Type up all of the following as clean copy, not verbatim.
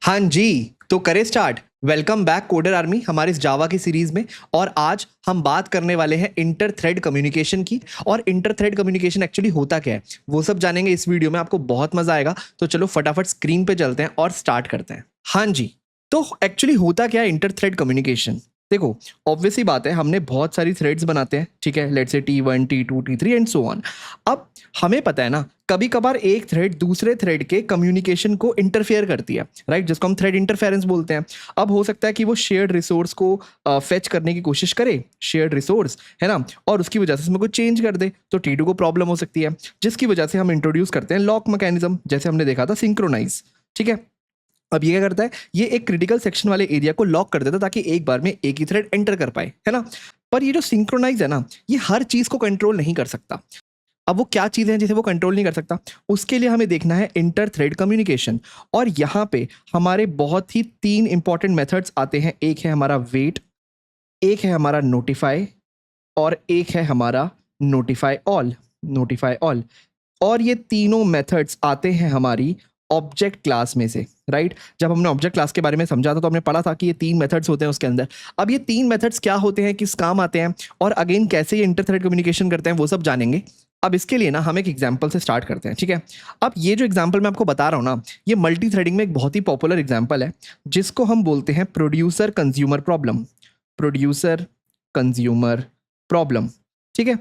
हाँ जी, तो करें start. Welcome back coder army हमारे इस जावा की सीरीज में। और आज हम बात करने वाले हैं इंटर थ्रेड कम्युनिकेशन की। और इंटर थ्रेड कम्युनिकेशन एक्चुअली होता क्या है वो सब जानेंगे इस वीडियो में, आपको बहुत मजा आएगा। तो चलो फटाफट स्क्रीन पे चलते हैं और स्टार्ट करते हैं। हाँ जी, तो एक्चुअली होता क्या है इंटर थ्रेड कम्युनिकेशन। देखो, ऑब्वियसली बात है, हमने बहुत सारी थ्रेड्स बनाते हैं, ठीक है, let's say T1 T2 T3 and so on. अब हमें पता है ना, कभी कभार एक थ्रेड दूसरे थ्रेड के कम्युनिकेशन को इंटरफेयर करती है, राइट, जिसको हम थ्रेड इंटरफेरेंस बोलते हैं। अब हो सकता है कि वो शेयर्ड रिसोर्स को फेच करने की कोशिश करे, शेयर्ड रिसोर्स है ना, और उसकी वजह से इसमें कुछ चेंज कर दे, तो T2 को प्रॉब्लम हो सकती है, जिसकी वजह से हम इंट्रोड्यूस करते हैं लॉक मैकेनिज्म, जैसे हमने देखा था सिंक्रोनाइज। ठीक है, अब ये क्या करता है, ये एक क्रिटिकल सेक्शन वाले एरिया को लॉक कर देता है ताकि एक बार में एक ही थ्रेड एंटर कर पाए, है ना। पर ये जो सिंक्रोनाइज है ना, ये हर चीज को कंट्रोल नहीं कर सकता। अब वो क्या चीज़ है जिसे वो कंट्रोल नहीं कर सकता, उसके लिए हमें देखना है इंटर थ्रेड कम्युनिकेशन। और यहाँ पे हमारे बहुत ही तीन इंपॉर्टेंट मेथड्स आते हैं। एक है हमारा वेट, एक है हमारा नोटिफाई, और एक है हमारा नोटिफाई ऑल। नोटिफाई ऑल, और ये तीनों मेथड्स आते हैं हमारी ऑब्जेक्ट क्लास में से, राइट। जब हमने ऑब्जेक्ट क्लास के बारे में समझा था तो हमने पढ़ा था कि ये तीन मेथड्स होते हैं उसके अंदर। अब ये तीन मेथड्स क्या होते हैं, किस काम आते हैं, और अगेन कैसे ये इंटर थ्रेड कम्युनिकेशन करते हैं, वो सब जानेंगे। अब इसके लिए ना हम एक एग्जाम्पल से स्टार्ट करते हैं, ठीक है। अब ये जो एग्जाम्पल मैं आपको बता रहा हूँ ना, ये मल्टी थ्रेडिंग में एक बहुत ही पॉपुलर एग्जाम्पल है, जिसको हम बोलते हैं producer consumer problem. Producer consumer problem, ठीक है।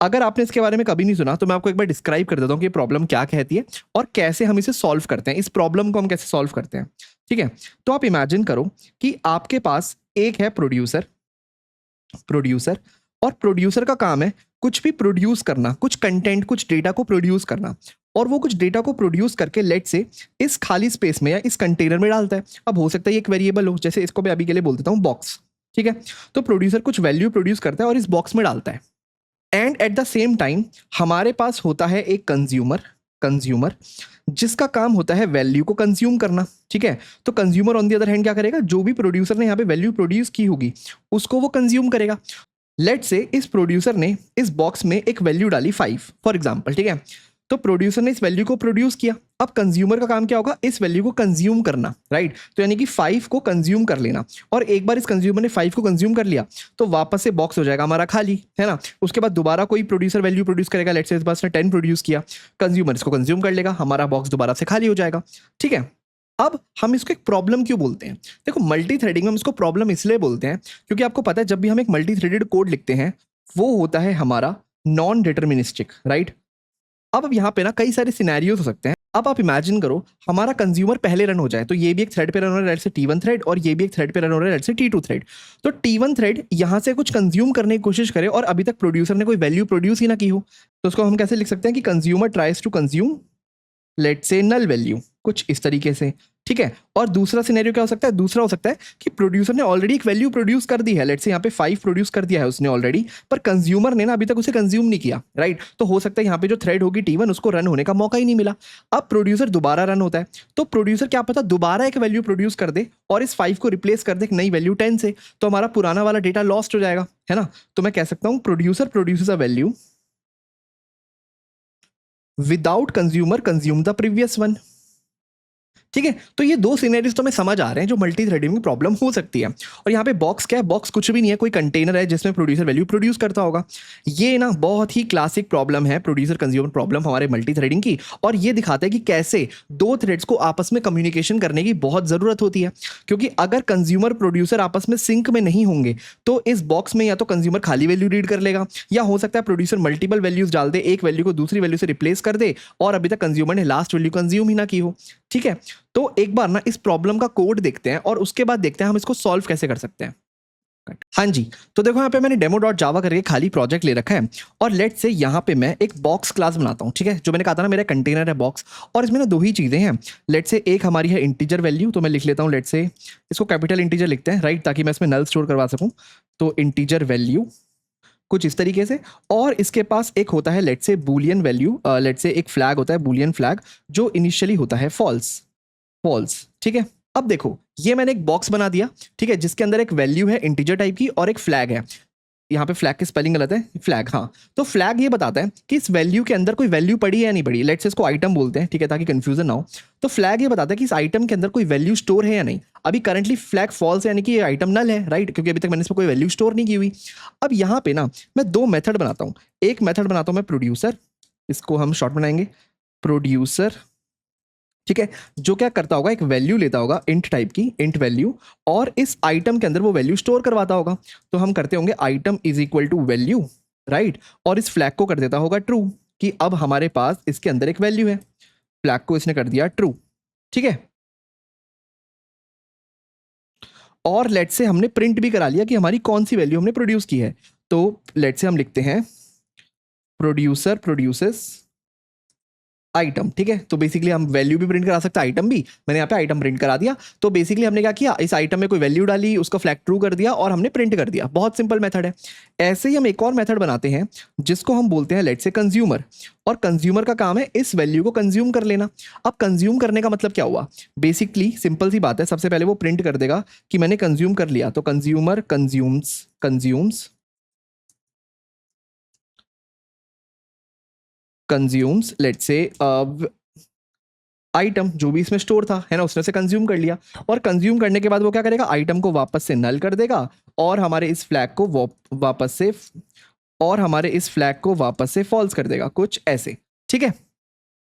अगर आपने इसके बारे में कभी नहीं सुना तो मैं आपको एक बार डिस्क्राइब कर देता हूँ कि ये प्रॉब्लम क्या कहती है और कैसे हम इसे सॉल्व करते हैं, इस प्रॉब्लम को हम कैसे सॉल्व करते हैं, ठीक है। तो आप इमेजिन करो कि आपके पास एक है प्रोड्यूसर। प्रोड्यूसर, और प्रोड्यूसर का काम है कुछ भी प्रोड्यूस करना, कुछ कंटेंट, कुछ डेटा को प्रोड्यूस करना। और वो कुछ डेटा को प्रोड्यूस करके लेट से इस खाली स्पेस में या इस कंटेनर में डालता है। अब हो सकता है एक वेरिएबल हो, जैसे इसको मैं अभी के लिए बोल देता हूँ बॉक्स, ठीक है। तो प्रोड्यूसर कुछ वैल्यू प्रोड्यूस करता है और इस बॉक्स में डालता है। And at the same time हमारे पास होता है एक कंज्यूमर। कंज्यूमर जिसका काम होता है वैल्यू को कंज्यूम करना, ठीक है। तो consumer on the other hand क्या करेगा, जो भी प्रोड्यूसर ने यहाँ पे वैल्यू प्रोड्यूस की होगी उसको वो कंज्यूम करेगा। लेट से इस प्रोड्यूसर ने इस बॉक्स में एक वैल्यू डाली 5 फॉर एग्जाम्पल, ठीक है। तो प्रोड्यूसर ने इस वैल्यू को प्रोड्यूस किया। अब कंज्यूमर का काम क्या होगा, इस वैल्यू को कंज्यूम करना, राइट। तो यानी कि 5 को कंज्यूम कर लेना। और एक बार इस कंज्यूमर ने 5 को कंज्यूम कर लिया तो वापस से बॉक्स हो जाएगा हमारा खाली, है ना। उसके बाद दोबारा कोई प्रोड्यूसर वैल्यू प्रोड्यूस करेगा, लेट्स से इस बार उसने 10 प्रोड्यूस किया, कंज्यूमर इसको कंज्यूम कर लेगा, हमारा बॉक्स दोबारा से खाली हो जाएगा, ठीक है। अब हम इसको एक प्रॉब्लम क्यों बोलते हैं, देखो मल्टी थ्रेडिंग में हम इसको प्रॉब्लम इसलिए बोलते हैं क्योंकि आपको पता है जब भी हम एक मल्टी थ्रेडेड कोड लिखते हैं वो होता है हमारा नॉन डिटर्मिनिस्टिक, राइट। अब यहाँ पे ना कई सारे सिनेरियोज हो सकते हैं। अब आप इमेजिन करो हमारा कंज्यूमर पहले रन हो जाए, तो ये भी एक थ्रेड पे रन हो रहा है से T1 थ्रेड, और ये भी एक थ्रेड पे रन हो रहा है से T2 थ्रेड। तो T1 थ्रेड यहाँ से कुछ कंज्यूम करने की कोशिश करे और अभी तक प्रोड्यूसर ने कोई वैल्यू प्रोड्यूस ही ना की हो, तो उसको हम कैसे लिख सकते हैं कि consumer tries to consume let's say null value, कुछ इस तरीके से, ठीक है। और दूसरा सिनेरियो क्या हो सकता है, दूसरा हो सकता है कि प्रोड्यूसर ने ऑलरेडी एक वैल्यू प्रोड्यूस कर दी है, लेट से यहाँ पे 5 प्रोड्यूस कर दिया है उसने ऑलरेडी, पर कंज्यूमर ने ना अभी तक उसे कंज्यूम नहीं किया, राइट। तो हो सकता है यहाँ पे जो थ्रेड होगी T1 उसको रन होने का मौका ही नहीं मिला। अब प्रोड्यूसर दोबारा रन होता है, तो प्रोड्यूसर क्या पता दोबारा एक वैल्यू प्रोड्यूस कर दे और इस 5 को रिप्लेस कर दे एक नई वैल्यू 10 से, तो हमारा पुराना वाला डेटा लॉस्ट हो जाएगा, है ना। तो मैं कह सकता हूँ producer produces a value without consumer consume the previous one, ठीक है। तो ये दो सिनेरियोस तो हमें समझ आ रहे हैं जो मल्टी थ्रेडिंग में प्रॉब्लम हो सकती है। और यहाँ पे बॉक्स क्या है, बॉक्स कुछ भी नहीं है, कोई कंटेनर है जिसमें प्रोड्यूसर वैल्यू प्रोड्यूस करता होगा। ये ना बहुत ही क्लासिक प्रॉब्लम है प्रोड्यूसर कंज्यूमर प्रॉब्लम हमारे मल्टी थ्रेडिंग की, और ये दिखाता है कि कैसे दो थ्रेड्स को आपस में कम्युनिकेशन करने की बहुत ज़रूरत होती है। क्योंकि अगर कंज्यूमर प्रोड्यूसर आपस में सिंक में नहीं होंगे तो इस बॉक्स में या तो कंज्यूमर खाली वैल्यू रीड कर लेगा, या हो सकता है प्रोड्यूसर मल्टीपल वैल्यूज डाल दे, एक वैल्यू को दूसरी वैल्यू से रिप्लेस कर दे और अभी तक कंज्यूमर ने लास्ट वैल्यू कंज्यूम ही ना की हो, ठीक है। तो एक बार ना इस प्रॉब्लम का कोड देखते हैं और उसके बाद देखते हैं हम इसको सॉल्व कैसे कर सकते हैं। हाँ जी, तो देखो यहाँ पे मैंने demo.java करके खाली प्रोजेक्ट ले रखा है, और लेट से यहाँ पे मैं एक बॉक्स क्लास बनाता हूँ, ठीक है। जो मैंने कहा था ना मेरा कंटेनर है बॉक्स, और इसमें ना दो ही चीज़ें हैं। लेट से एक हमारी है इंटीजर वैल्यू, तो मैं लिख लेता हूँ, लेट से इसको कैपिटल इंटीजर लिखते हैं, राइट, ताकि मैं इसमें नल स्टोर करवा सकूँ। तो इंटीजर वैल्यू कुछ इस तरीके से, और इसके पास एक होता है लेट से बूलियन वैल्यू, लेट से एक फ्लैग होता है बूलियन फ्लैग जो इनिशियली होता है फॉल्स, फॉल्स, ठीक है। अब देखो ये मैंने एक बॉक्स बना दिया, ठीक है, जिसके अंदर एक वैल्यू है इंटीजर टाइप की और एक फ्लैग है। यहाँ पे फ्लैग की स्पेलिंग गलत है, फ्लैग, हाँ। तो फ्लैग ये बताता है कि इस वैल्यू के अंदर कोई वैल्यू पड़ी है या नहीं पड़ी। लेट्स से इसको आइटम बोलते हैं, ठीक है, ताकि कंफ्यूजन ना हो। तो फ्लैग ये बताता है कि इस आइटम के अंदर कोई वैल्यू स्टोर है या नहीं। अभी करंटली फ्लैग फॉल्स है, यानी कि ये आइटम नल है, राइट, क्योंकि अभी तक मैंने इसमें कोई वैल्यू स्टोर नहीं की हुई। अब यहाँ पे ना मैं दो मेथड बनाता हूँ। एक मेथड बनाता हूँ मैं प्रोड्यूसर, इसको हम शॉर्ट बनाएंगे प्रोड्यूसर, ठीक है, जो क्या करता होगा, एक वैल्यू लेता होगा इंट टाइप की, इंट वैल्यू, और इस आइटम के अंदर वो वैल्यू स्टोर करवाता होगा। तो हम करते होंगे item is equal to value, right, और इस फ्लैग को कर देता होगा ट्रू, कि अब हमारे पास इसके अंदर एक वैल्यू है। फ्लैग को इसने कर दिया ट्रू, ठीक है। और लेट से हमने प्रिंट भी करा लिया कि हमारी कौन सी वैल्यू हमने प्रोड्यूस की है। तो लेट से हम लिखते हैं प्रोड्यूसर प्रोड्यूसेस आइटम, ठीक है। तो बेसिकली हम वैल्यू भी प्रिंट करा सकते हैं, आइटम भी। मैंने यहाँ पे आइटम प्रिंट करा दिया। तो बेसिकली हमने क्या किया, इस आइटम में कोई वैल्यू डाली, उसका फ्लैग ट्रू कर दिया और हमने प्रिंट कर दिया। बहुत सिंपल मेथड है। ऐसे ही हम एक और मेथड बनाते हैं जिसको हम बोलते हैं लेट से कंज्यूमर। और कंज्यूमर का काम है इस वैल्यू को कंज्यूम कर लेना। अब कंज्यूम करने का मतलब क्या हुआ, बेसिकली सिंपल सी बात है। सबसे पहले वो प्रिंट कर देगा कि मैंने कंज्यूम कर लिया। तो consumer consumes let's say item, जो भी इसमें स्टोर था, है ना, उसने से कंज्यूम कर लिया। और कंज्यूम करने के बाद वो क्या करेगा, आइटम को वापस से नल कर देगा और हमारे इस फ्लैग को वापस से फॉल्स कर देगा, कुछ ऐसे, ठीक है।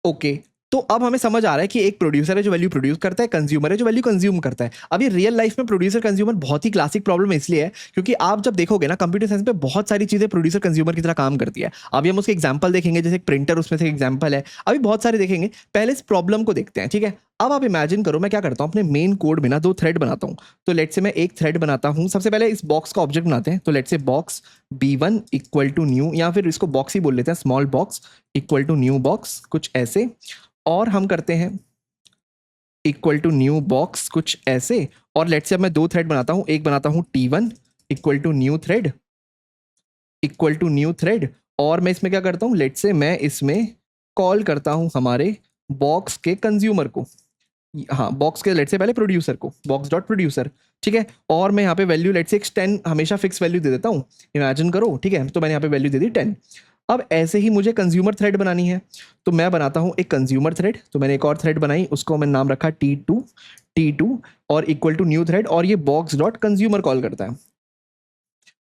ओके, तो अब हमें समझ आ रहा है कि एक प्रोड्यूसर है जो वैल्यू प्रोड्यूस करता है, कंज्यूमर है जो वैल्यू कंज्यूम करता है। अब ये रियल लाइफ में प्रोड्यूसर कंज्यूमर बहुत ही क्लासिक प्रॉब्लम इसलिए है क्योंकि आप जब देखोगे ना कंप्यूटर साइंस में बहुत सारी चीजें प्रोड्यूसर कंज्यूमर की तरह काम करती है। अभी हम उसके एग्जांपल देखेंगे, जैसे एक प्रिंटर उसमें से एग्जांपल है, अभी बहुत सारे देखेंगे। पहले इस प्रॉब्लम को देखते हैं, ठीक है। अब आप इमेजिन करो, मैं क्या करता हूँ अपने मेन कोड में ना दो थ्रेड बनाता हूँ। तो लेट से मैं एक थ्रेड बनाता हूँ। सबसे पहले इस बॉक्स का ऑब्जेक्ट बनाते हैं। तो लेट से box b1 equal to new, या फिर इसको बॉक्स ही बोल लेते हैं, small box equal to new box, कुछ ऐसे। और हम करते हैं इक्वल टू न्यू बॉक्स, कुछ ऐसे। और लेट्स से अब मैं दो थ्रेड बनाता हूं। एक बनाता हूं t1 equal to new thread और मैं इसमें क्या करता हूं, लेट्स से मैं इसमें कॉल करता हूं हमारे बॉक्स के कंज्यूमर को, हाँ, बॉक्स के लेट्स से पहले प्रोड्यूसर को, बॉक्स डॉट प्रोड्यूसर, ठीक है। और मैं यहाँ पे वैल्यू लेट्स से 10 हमेशा फिक्स वैल्यू दे देता हूँ, इमेजिन करो, ठीक है। तो मैंने यहाँ पे वैल्यू दे दी 10। अब ऐसे ही मुझे कंज्यूमर थ्रेड बनानी है। तो मैं बनाता हूँ एक कंज्यूमर थ्रेड। तो मैंने एक और थ्रेड बनाई, उसको मैंने नाम रखा T2 और इक्वल टू न्यू थ्रेड, और ये बॉक्स डॉट कंज्यूमर कॉल करता है।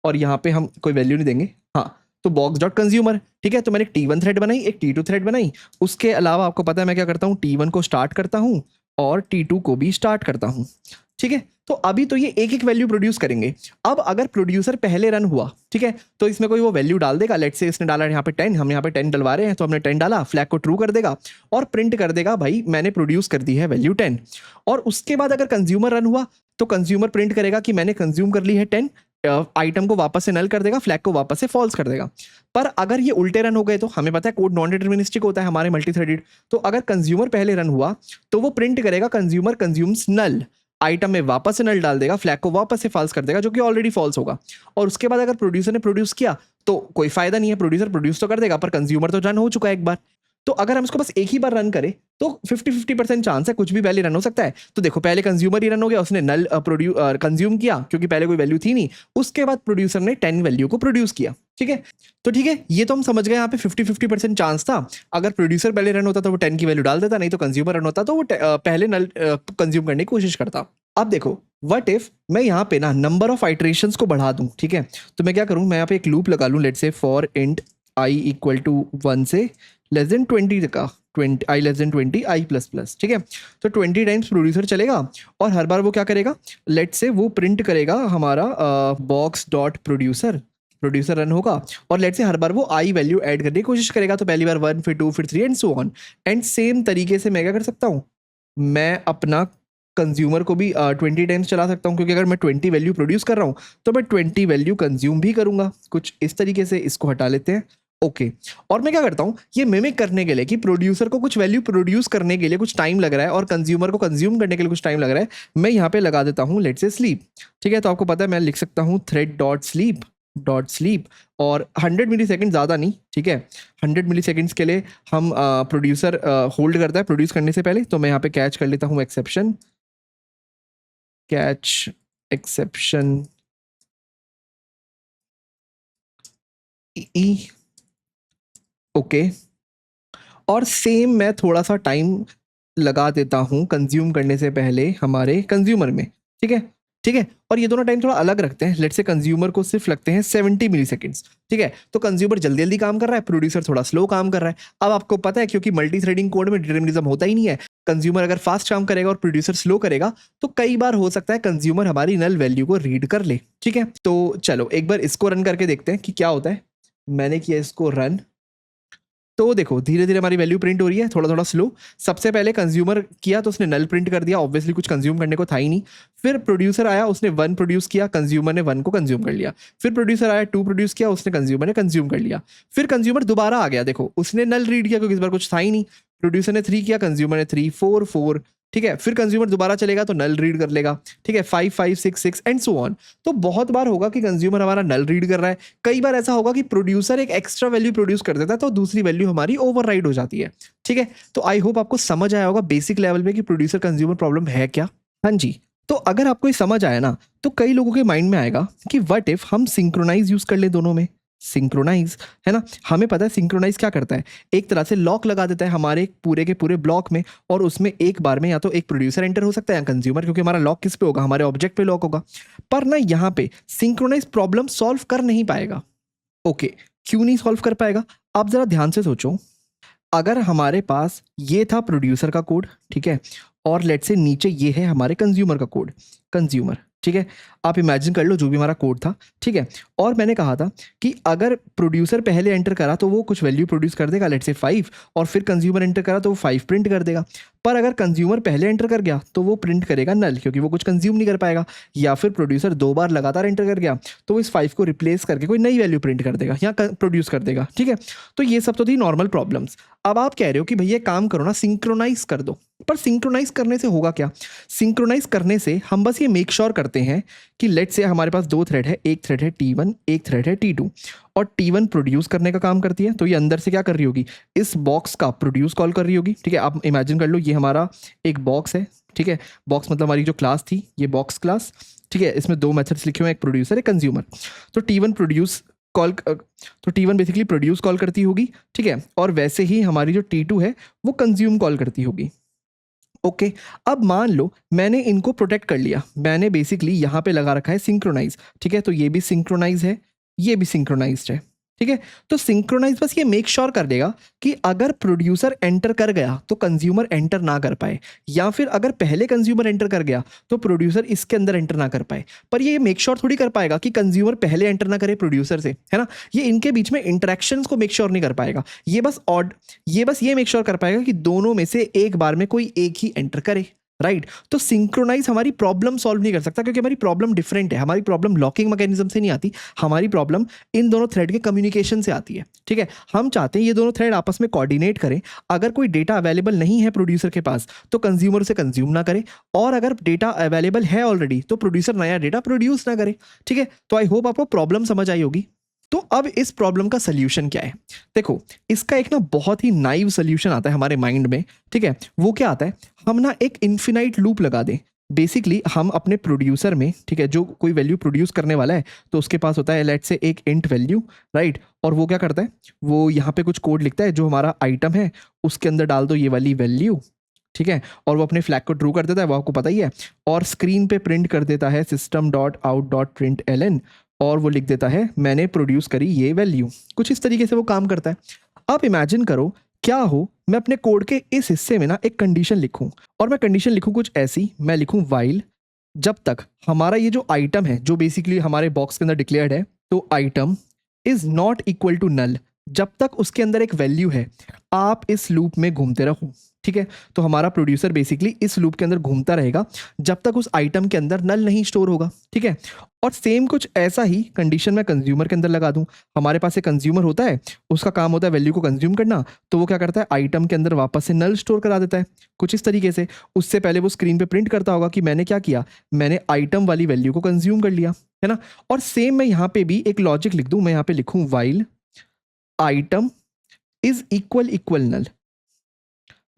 और यहाँ पे हम कोई वैल्यू नहीं देंगे, हाँ। तो बॉक्स डॉट कंज्यूमर, ठीक है। तो मैंने एक T1 थ्रेड बनाई, एक T2 थ्रेड बनाई। उसके अलावा आपको पता है मैं क्या करता हूँ, T1 को स्टार्ट करता हूँ और T2 को भी स्टार्ट करता हूँ, ठीक है। तो अभी तो ये एक एक वैल्यू प्रोड्यूस करेंगे। अब अगर प्रोड्यूसर पहले रन हुआ, ठीक है, तो इसमें कोई वो वैल्यू डाल देगा। लेट्स से इसने डाला यहाँ पे 10, हम यहाँ पे 10 डलवा रहे हैं, तो हमने 10 डाला, फ्लैग को ट्रू कर देगा और प्रिंट कर देगा भाई मैंने प्रोड्यूस कर दी है वैल्यू 10। और उसके बाद अगर कंज्यूमर रन हुआ तो कंज्यूमर प्रिंट करेगा कि मैंने कंज्यूम कर ली है 10, आइटम को वापस से नल कर देगा, फ्लैग को वापस से फॉल्स कर देगा। पर अगर ये उल्टे रन हो गए तो हमें पता है कोड नॉन डिटरमिनिस्टिक होता है हमारे मल्टी थ्रेडेड। तो अगर कंज्यूमर पहले रन हुआ तो वो प्रिंट करेगा कंज्यूमर कंज्यूम्स नल, आइटम में वापस से नल डाल देगा, फ्लैग को वापस से फॉल्स कर देगा, जो कि ऑलरेडी फॉल्स होगा। और उसके बाद अगर प्रोड्यूसर ने प्रोड्यूस किया तो कोई फायदा नहीं है, प्रोड्यूसर प्रोड्यूस तो कर देगा पर कंज्यूमर तो रन हो चुका है एक बार। तो अगर हम इसको बस एक ही बार रन करें तो 50-50% चांस है कुछ भी पहले रन हो सकता है। तो देखो पहले कंज्यूमर ही रन हो गया, उसने नल कंज्यूम किया क्योंकि पहले कोई वैल्यू थी नहीं। उसके बाद प्रोड्यूसर ने 10 वैल्यू को प्रोड्यूस किया, ठीक है। तो ठीक है, ये तो हम समझ गए, यहाँ पे 50-50% चांस था। अगर प्रोड्यूसर पहले रन होता तो वो 10 की वैल्यू डाल देता, नहीं तो कंज्यूमर रन होता तो वो पहले नल कंज्यूम करने की कोशिश करता। अब देखो व्हाट इफ मैं यहाँ पे ना नंबर ऑफ आइटरेशंस को बढ़ा दूं, ठीक है। तो मैं क्या करूं, मैं यहाँ पे एक लूप लगा लूं, let's say for int I equal to 1 से लेस देन 20 का, 20 I less than 20 I plus plus, ठीक है। तो 20 टाइम्स प्रोड्यूसर चलेगा और हर बार वो क्या करेगा, लेट्स से वो प्रिंट करेगा हमारा बॉक्स डॉट प्रोड्यूसर रन होगा और लेट्स से हर बार वो आई वैल्यू ऐड करने की कोशिश करेगा। तो पहली बार 1, फिर 2, फिर 3 and so on. And same तरीके से मैं क्या कर सकता हूँ, मैं अपना कंज्यूमर को भी 20 टाइम्स चला सकता हूँ, क्योंकि अगर मैं 20 वैल्यू प्रोड्यूस कर रहा हूँ तो मैं 20 वैल्यू कंज्यूम भी करूंगा, कुछ इस तरीके से। इसको हटा लेते हैं, ओके। और मैं क्या करता हूँ, ये मिमिक करने के लिए कि प्रोड्यूसर को कुछ वैल्यू प्रोड्यूस करने के लिए कुछ टाइम लग रहा है और कंज्यूमर को कंज्यूम करने के लिए कुछ टाइम लग रहा है, मैं यहाँ पे लगा देता हूँ लेट्स से स्लीप, ठीक है। तो आपको पता है मैं लिख सकता हूँ थ्रेड डॉट स्लीप और 100 मिली सेकेंड, ज़्यादा नहीं, ठीक है। 100 मिली सेकेंड्स के लिए हम प्रोड्यूसर होल्ड करता है प्रोड्यूस करने से पहले। तो मैं यहाँ पे कैच कर लेता हूँ एक्सेप्शन, कैच एक्सेप्शन ई, ओके। और सेम मैं थोड़ा सा टाइम लगा देता हूँ कंज्यूम करने से पहले हमारे कंज्यूमर में, ठीक है। ठीक है, और ये दोनों टाइम थोड़ा अलग रखते हैं। लेट से कंज्यूमर को सिर्फ लगते हैं 70 मिली सेकेंड्स, ठीक है। तो कंज्यूमर जल्दी जल्दी काम कर रहा है, प्रोड्यूसर थोड़ा स्लो काम कर रहा है। अब आपको पता है क्योंकि मल्टी थ्रेडिंग कोड में डिटरमिनिज्म होता ही नहीं है, कंज्यूमर अगर फास्ट काम करेगा और प्रोड्यूसर स्लो करेगा तो कई बार हो सकता है कंज्यूमर हमारी नल वैल्यू को रीड कर ले, ठीक है। तो चलो एक बार इसको रन करके देखते हैं कि क्या होता है। मैंने किया इसको रन, तो देखो धीरे धीरे हमारी वैल्यू प्रिंट हो रही है, थोड़ा थोड़ा स्लो। सबसे पहले कंज्यूमर किया तो उसने नल प्रिंट कर दिया, ऑब्वियसली कुछ कंज्यूम करने को था ही नहीं। फिर प्रोड्यूसर आया, उसने 1 प्रोड्यूस किया, कंज्यूमर ने 1 को कंज्यूम कर लिया। फिर प्रोड्यूसर आया, 2 प्रोड्यूस किया, उसने कंज्यूमर ने कंज्यूम कर लिया। फिर कंज्यूमर दोबारा आ गया, देखो उसने नल रीड किया क्योंकि इस बार कुछ था ही नहीं। प्रोड्यूसर ने 3 किया, कंज्यूमर ने 3, 4, 4, ठीक है। फिर कंज्यूमर दोबारा चलेगा तो नल रीड कर लेगा, ठीक है। 5, 5, 6, 6 एंड सो ऑन। तो बहुत बार होगा कि कंज्यूमर हमारा नल रीड कर रहा है। कई बार ऐसा होगा कि प्रोड्यूसर एक एक्स्ट्रा वैल्यू प्रोड्यूस कर देता है तो दूसरी वैल्यू हमारी ओवरराइड हो जाती है, ठीक है। तो आई होप आपको समझ आया होगा बेसिक लेवल पे कि प्रोड्यूसर कंज्यूमर प्रॉब्लम है क्या। हाँ जी, तो अगर आपको ये समझ आया ना तो कई लोगों के माइंड में आएगा कि व्हाट इफ हम सिंक्रोनाइज यूज कर ले दोनों में। सिंक्रोनाइज है ना, हमें पता है सिंक्रोनाइज क्या करता है, एक तरह से लॉक लगा देता है हमारे पूरे के पूरे ब्लॉक में, और उसमें एक बार में या तो एक प्रोड्यूसर एंटर हो सकता है या कंज्यूमर, क्योंकि हमारा लॉक किस पे होगा, हमारे ऑब्जेक्ट पे लॉक होगा। पर ना यहाँ पे सिंक्रोनाइज प्रॉब्लम सॉल्व कर नहीं पाएगा। ओके, क्यों नहीं सॉल्व कर पाएगा, आप जरा ध्यान से सोचो। अगर हमारे पास ये था प्रोड्यूसर का कोड, ठीक है, और लेट से नीचे ये है हमारे कंज्यूमर का कोड, कंज्यूमर, ठीक है। आप इमेजिन कर लो जो भी हमारा कोड था, ठीक है। और मैंने कहा था कि अगर प्रोड्यूसर पहले एंटर करा तो वो कुछ वैल्यू प्रोड्यूस कर देगा, लेट से 5, और फिर कंज्यूमर एंटर करा तो वो 5 प्रिंट कर देगा। पर अगर कंज्यूमर पहले एंटर कर गया तो वो प्रिंट करेगा नल, क्योंकि वो कुछ कंज्यूम नहीं कर पाएगा। या फिर प्रोड्यूसर 2 बार लगातार एंटर कर गया तो इस 5 को रिप्लेस करके कोई नई वैल्यू प्रिंट कर देगा या प्रोड्यूस कर देगा, ठीक है। तो ये सब तो थी नॉर्मल प्रॉब्लम्स। अब आप कह रहे हो कि भैया काम करो ना, सिंक्रोनाइज कर दो। पर सिंक्रोनाइज करने से होगा क्या, सिंक्रोनाइज करने से हम बस ये मेक श्योर करते हैं कि लेट से हमारे पास 2 थ्रेड है, एक थ्रेड है T1, एक थ्रेड है T2, और T1 प्रोड्यूस करने का काम करती है। तो ये अंदर से क्या कर रही होगी, इस बॉक्स का प्रोड्यूस कॉल कर रही होगी, ठीक है। आप इमेजिन कर लो ये हमारा एक बॉक्स है, ठीक है। बॉक्स मतलब हमारी जो क्लास थी, ये बॉक्स क्लास, ठीक है। इसमें 2 मेथड्स लिखे हुए हैं, एक प्रोड्यूसर एक कंज्यूमर। तो T1 प्रोड्यूस कॉल, तो T1 बेसिकली प्रोड्यूस कॉल करती होगी, ठीक है। और वैसे ही हमारी जो T2 है वो कंज्यूम कॉल करती होगी। ओके, अब मान लो मैंने इनको प्रोटेक्ट कर लिया, मैंने बेसिकली यहाँ पे लगा रखा है सिंक्रोनाइज, ठीक है। तो ये भी सिंक्रोनाइज है, ये भी सिंक्रोनाइज्ड है, ठीक है। तो सिंक्रोनाइज बस ये मेक श्योर कर देगा कि अगर प्रोड्यूसर एंटर कर गया तो कंज्यूमर एंटर ना कर पाए, या फिर अगर पहले कंज्यूमर एंटर कर गया तो प्रोड्यूसर इसके अंदर एंटर ना कर पाए। पर ये मेक श्योर थोड़ी कर पाएगा कि कंज्यूमर पहले एंटर ना करे प्रोड्यूसर से, है ना। ये इनके बीच में इंटरेक्शंस को मेक श्योर नहीं कर पाएगा। ये बस ये मेक श्योर कर पाएगा कि दोनों में से एक बार में कोई एक ही एंटर करे, राइट। तो सिंक्रोनाइज हमारी प्रॉब्लम सॉल्व नहीं कर सकता, क्योंकि हमारी प्रॉब्लम डिफरेंट है। हमारी प्रॉब्लम लॉकिंग मैकेनिज्म से नहीं आती, हमारी प्रॉब्लम इन दोनों थ्रेड के कम्युनिकेशन से आती है, ठीक है। हम चाहते हैं ये दोनों थ्रेड आपस में कोऑर्डिनेट करें। अगर कोई डेटा अवेलेबल नहीं है प्रोड्यूसर के पास तो कंज्यूमर उसे कंज्यूम ना करे, और अगर डेटा अवेलेबल है ऑलरेडी तो प्रोड्यूसर नया डेटा प्रोड्यूस ना करे, ठीक है। तो आई होप आपको प्रॉब्लम समझ आई होगी। तो अब इस प्रॉब्लम का सल्यूशन क्या है, देखो इसका एक ना बहुत ही नाइव सल्यूशन आता है हमारे माइंड में, ठीक है। वो क्या आता है, हम ना एक इन्फिनाइट लूप लगा दें। बेसिकली हम अपने प्रोड्यूसर में, ठीक है, जो कोई वैल्यू प्रोड्यूस करने वाला है तो उसके पास होता है लेट से एक इंट वैल्यू, राइट। और वो क्या करता है, वो यहाँ पे कुछ कोड लिखता है, जो हमारा आइटम है उसके अंदर डाल दो ये वाली वैल्यू, ठीक है। और वो अपने फ्लैग को ट्रू कर देता है, वो आपको पता ही है। और स्क्रीन पे प्रिंट कर देता है system.out.println, और वो लिख देता है मैंने प्रोड्यूस करी ये वैल्यू। कुछ इस तरीके से वो काम करता है। अब इमेजिन करो क्या हो, मैं अपने कोड के इस हिस्से में ना एक कंडीशन लिखूं, और मैं कंडीशन लिखूं कुछ ऐसी, मैं लिखूं वाइल जब तक हमारा ये जो आइटम है, जो बेसिकली हमारे बॉक्स के अंदर डिक्लेयर्ड है, तो item is not equal to null, जब तक उसके अंदर एक वैल्यू है आप इस लूप में घूमते रहो, ठीक है। तो हमारा प्रोड्यूसर बेसिकली इस लूप के अंदर घूमता रहेगा जब तक उस आइटम के अंदर नल नहीं स्टोर होगा, ठीक है। और सेम कुछ ऐसा ही कंडीशन मैं कंज्यूमर के अंदर लगा दूं। हमारे पास एक कंज्यूमर होता है, उसका काम होता है वैल्यू को कंज्यूम करना, तो वो क्या करता है आइटम के अंदर वापस से नल स्टोर करा देता है कुछ इस तरीके से। उससे पहले वो स्क्रीन पे प्रिंट करता होगा कि मैंने क्या किया, मैंने आइटम वाली वैल्यू को कंज्यूम कर लिया, है ना। और सेम मैं यहाँ पे भी एक लॉजिक लिख दूं, मैं यहाँ पे लिखूं वाइल आइटम इज इक्वल नल,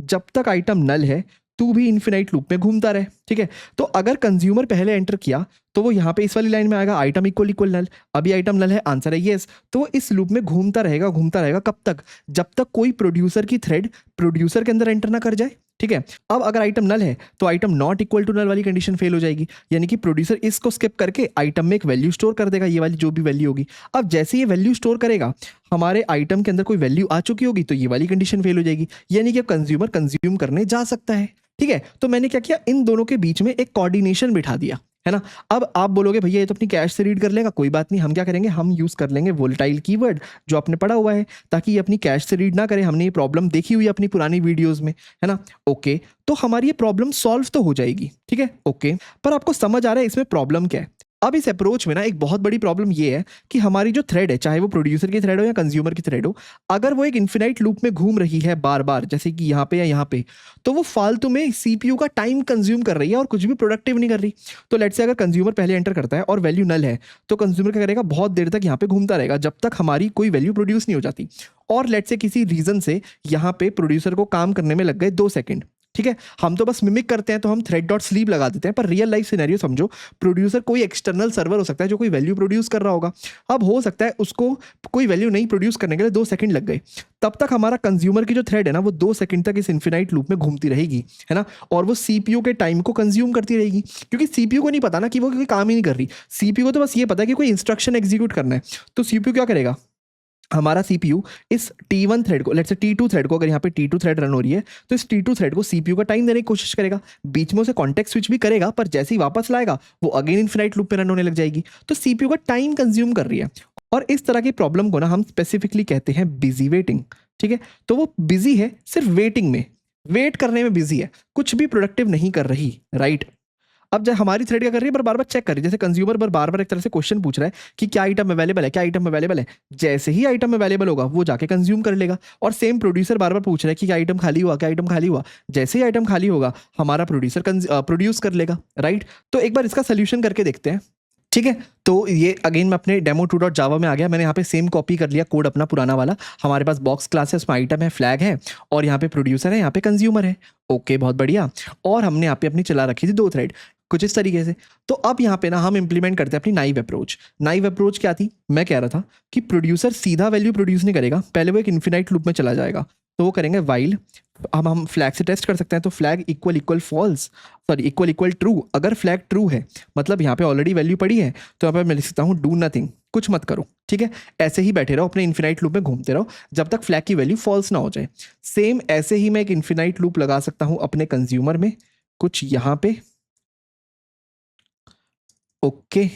जब तक आइटम नल है तू भी इन्फिनाइट लूप में घूमता रहे, ठीक है। तो अगर कंज्यूमर पहले एंटर किया तो वो यहाँ पे इस वाली लाइन में आएगा, आइटम इक्वल इक्वल नल, अभी आइटम नल है, आंसर है येस। तो वो इस लूप में घूमता रहेगा कब तक, जब तक कोई प्रोड्यूसर की थ्रेड प्रोड्यूसर के अंदर एंटर ना कर जाए, ठीक है। अब अगर आइटम नल है तो item not equal to null वाली कंडीशन फेल हो जाएगी, यानी कि प्रोड्यूसर इसको स्किप करके आइटम में एक वैल्यू स्टोर कर देगा, ये वाली जो भी वैल्यू होगी। अब जैसे ये वैल्यू स्टोर करेगा, हमारे आइटम के अंदर कोई वैल्यू आ चुकी होगी तो ये वाली कंडीशन फेल हो जाएगी, यानी कि अब कंज्यूमर कंज्यूम करने जा सकता है, ठीक है। तो मैंने क्या किया, इन दोनों के बीच में एक कोऑर्डिनेशन बिठा दिया, है ना। अब आप बोलोगे भैया ये तो अपनी कैश से रीड कर लेगा, कोई बात नहीं, हम क्या करेंगे, हम यूज कर लेंगे वोलेटाइल कीवर्ड जो आपने पढ़ा हुआ है, ताकि ये अपनी कैश से रीड ना करे। हमने ये प्रॉब्लम देखी हुई है अपनी पुरानी वीडियोस में, है ना। ओके, तो हमारी ये प्रॉब्लम सॉल्व तो हो जाएगी, ठीक है। ओके, पर आपको समझ आ रहा है इसमें प्रॉब्लम क्या है। अब इस अप्रोच में ना एक बहुत बड़ी प्रॉब्लम ये है कि हमारी जो थ्रेड है, चाहे वो प्रोड्यूसर की थ्रेड हो या कंज्यूमर की थ्रेड हो, अगर वो एक इन्फिनाइट लूप में घूम रही है बार बार, जैसे कि यहाँ पे या यहाँ पे, तो वो फालतू में सीपीयू का टाइम कंज्यूम कर रही है और कुछ भी प्रोडक्टिव नहीं कर रही। तो लेट्स से अगर कंज्यूमर पहले एंटर करता है और वैल्यू नल है, तो कंज्यूमर क्या करेगा, बहुत देर तक यहाँ पे घूमता रहेगा जब तक हमारी कोई वैल्यू प्रोड्यूस नहीं हो जाती। और लेट्स से किसी रीजन से यहाँ पे प्रोड्यूसर को काम करने में लग गए 2 सेकंड, ठीक है। हम तो बस मिमिक करते हैं, तो हम थ्रेड डॉट स्लीप लगा देते हैं, पर रियल लाइफ सिनेरियो समझो, प्रोड्यूसर कोई एक्सटर्नल सर्वर हो सकता है जो कोई वैल्यू प्रोड्यूस कर रहा होगा। अब हो सकता है उसको कोई वैल्यू नहीं प्रोड्यूस करने के लिए 2 सेकंड लग गए, तब तक हमारा कंज्यूमर की जो थ्रेड है ना, वो 2 सेकंड तक इस इन्फिनाइट लूप में घूमती रहेगी, है ना। और वो सीपीयू के टाइम को कंज्यूम करती रहेगी, क्योंकि सीपीयू को नहीं पता ना कि वो कोई काम ही नहीं कर रही। सीपीयू को तो बस ये पता है कि कोई इंस्ट्रक्शन एग्जीक्यूट करना है। तो सीपीयू क्या करेगा, हमारा सीपीयू इस T1 थ्रेड को, लेट्स से T2 थ्रेड को, अगर यहाँ पे T2 थ्रेड रन हो रही है तो इस T2 थ्रेड को सीपीयू का टाइम देने की कोशिश करेगा, बीच में उसे कॉन्टेक्स्ट स्विच भी करेगा, पर जैसे ही वापस लाएगा वो अगेन इन्फिनाइट लूप पे रन होने लग जाएगी। तो सीपीयू का टाइम कंज्यूम कर रही है, और इस तरह की प्रॉब्लम को ना हम स्पेसिफिकली कहते हैं बिजी वेटिंग, ठीक है। तो वो बिजी है, सिर्फ वेटिंग में, वेट करने में बिजी है, कुछ भी प्रोडक्टिव नहीं कर रही, राइट। अब जब हमारी थ्रेड क्या कर रही है, पर बार बार चेक कर रही है, जैसे कंज्यूमर पर बार बार एक तरह से क्वेश्चन पूछ रहा है कि क्या आइटम अवेलेबल है, क्या आइटम अवेलेबल है। जैसे ही आइटम अवेलेबल होगा वो जाके कंज्यूम कर लेगा। और सेम प्रोड्यूसर बार बार पूछ रहा है कि क्या आइटम खाली हुआ, क्या आइटम खाली हुआ। जैसे ही आइटम खाली होगा हमारा प्रोड्यूसर प्रोड्यूस कर लेगा, राइट। तो एक बार इसका सोल्यूशन करके देखते हैं, ठीक है। तो ये अगेन मैं अपने demo2.java में आ गया, मैंने यहाँ पे सेम कॉपी कर लिया कोड अपना पुराना वाला। हमारे पास बॉक्स क्लास है, उसमें आइटम है, फ्लैग है, और यहाँ पे प्रोड्यूसर है, यहाँ पे कंज्यूमर है। ओके, बहुत बढ़िया। और हमने यहाँ पे अपनी चला रखी थी 2 थ्रेड, कुछ इस तरीके से। तो अब यहाँ पे ना हम इंप्लीमेंट करते हैं अपनी नाइव अप्रोच। नाइव अप्रोच क्या थी, मैं कह रहा था कि प्रोड्यूसर सीधा वैल्यू प्रोड्यूस नहीं करेगा, पहले वो एक इन्फिनाइट लूप में चला जाएगा। तो वो करेंगे वाइल, अब हम फ्लैग से टेस्ट कर सकते हैं, तो flag equal equal false, sorry equal equal true. अगर फ्लैग ट्रू है मतलब यहाँ पे ऑलरेडी वैल्यू पड़ी है, तो यहाँ पे मैं लिख सकता हूँ डू नथिंग, कुछ मत करो, ठीक है। ऐसे ही बैठे रहो, अपने इन्फिनाइट लूप में घूमते रहो जब तक फ्लैग की वैल्यू फॉल्स ना हो जाए। सेम ऐसे ही मैं एक इन्फिनाइट लूप लगा सकता हूँ अपने कंज्यूमर में, कुछ यहाँ पे, ओके,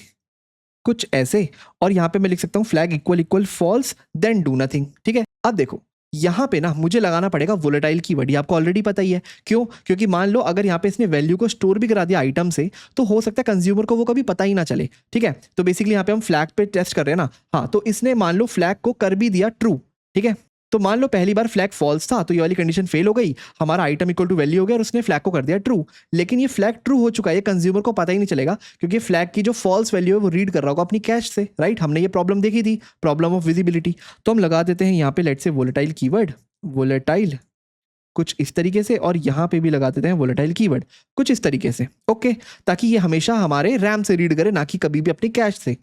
कुछ ऐसे, और यहाँ पे मैं लिख सकता हूँ flag equal equal false then do nothing, ठीक है। अब देखो यहाँ पे ना मुझे लगाना पड़ेगा वोलेटाइल कीवर्ड, ये आपको ऑलरेडी पता ही है। क्यों, क्योंकि मान लो अगर यहाँ पे इसने वैल्यू को स्टोर भी करा दिया आइटम से, तो हो सकता है कंज्यूमर को वो कभी पता ही ना चले, ठीक है। तो बेसिकली यहाँ पे हम फ्लैग पे टेस्ट कर रहे हैं ना, हाँ। तो इसने मान लो फ्लैग को कर भी दिया ट्रू, ठीक है। तो मान लो पहली बार फ्लैग फॉल्स था, तो ये वाली कंडीशन फेल हो गई, हमारा आइटम इक्वल टू वैल्यू हो गया और उसने फ्लैग को कर दिया ट्रू। लेकिन ये फ्लैग ट्रू हो चुका है, ये कंज्यूमर को पता ही नहीं चलेगा, क्योंकि फ्लैग की जो फॉल्स वैल्यू है वो रीड कर रहा होगा अपनी कैश से, राइट। हमने ये प्रॉब्लम देखी थी, प्रॉब्लम ऑफ विजिबिलिटी। तो हम लगा देते हैं यहाँ पे let's say volatile keyword, volatile कुछ इस तरीके से, और यहाँ पे भी लगा देते हैं वोलेटाइल कीवर्ड कुछ इस तरीके से, ओके, ताकि ये हमेशा हमारे रैम से रीड करे, ना कि कभी भी अपनी कैश से।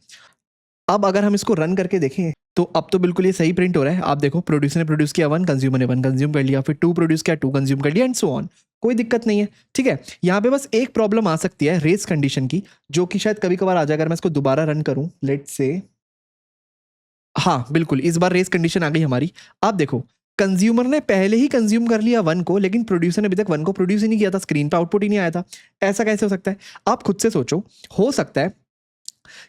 अब अगर हम इसको रन करके देखें तो अब तो बिल्कुल ये सही प्रिंट हो रहा है। आप देखो, प्रोड्यूसर ने प्रोड्यूस किया 1, कंज्यूमर ने 1 कंज्यूम कर लिया, फिर 2 प्रोड्यूस किया, 2 कंज्यूम कर लिया, एंड सो ऑन। कोई दिक्कत नहीं है, ठीक है। यहाँ पे बस एक प्रॉब्लम आ सकती है रेस कंडीशन की, जो कि शायद कभी कभार आ जाए अगर मैं इसको दोबारा रन करूं, लेट्स से, हाँ बिल्कुल, इस बार रेस कंडीशन आ गई हमारी। आप देखो, कंज्यूमर ने पहले ही कंज्यूम कर लिया 1 को, लेकिन प्रोड्यूसर ने अभी तक 1 को प्रोड्यूस ही नहीं किया था, स्क्रीन पे आउटपुट ही नहीं आया था। ऐसा कैसे हो सकता है, आप खुद से सोचो। हो सकता है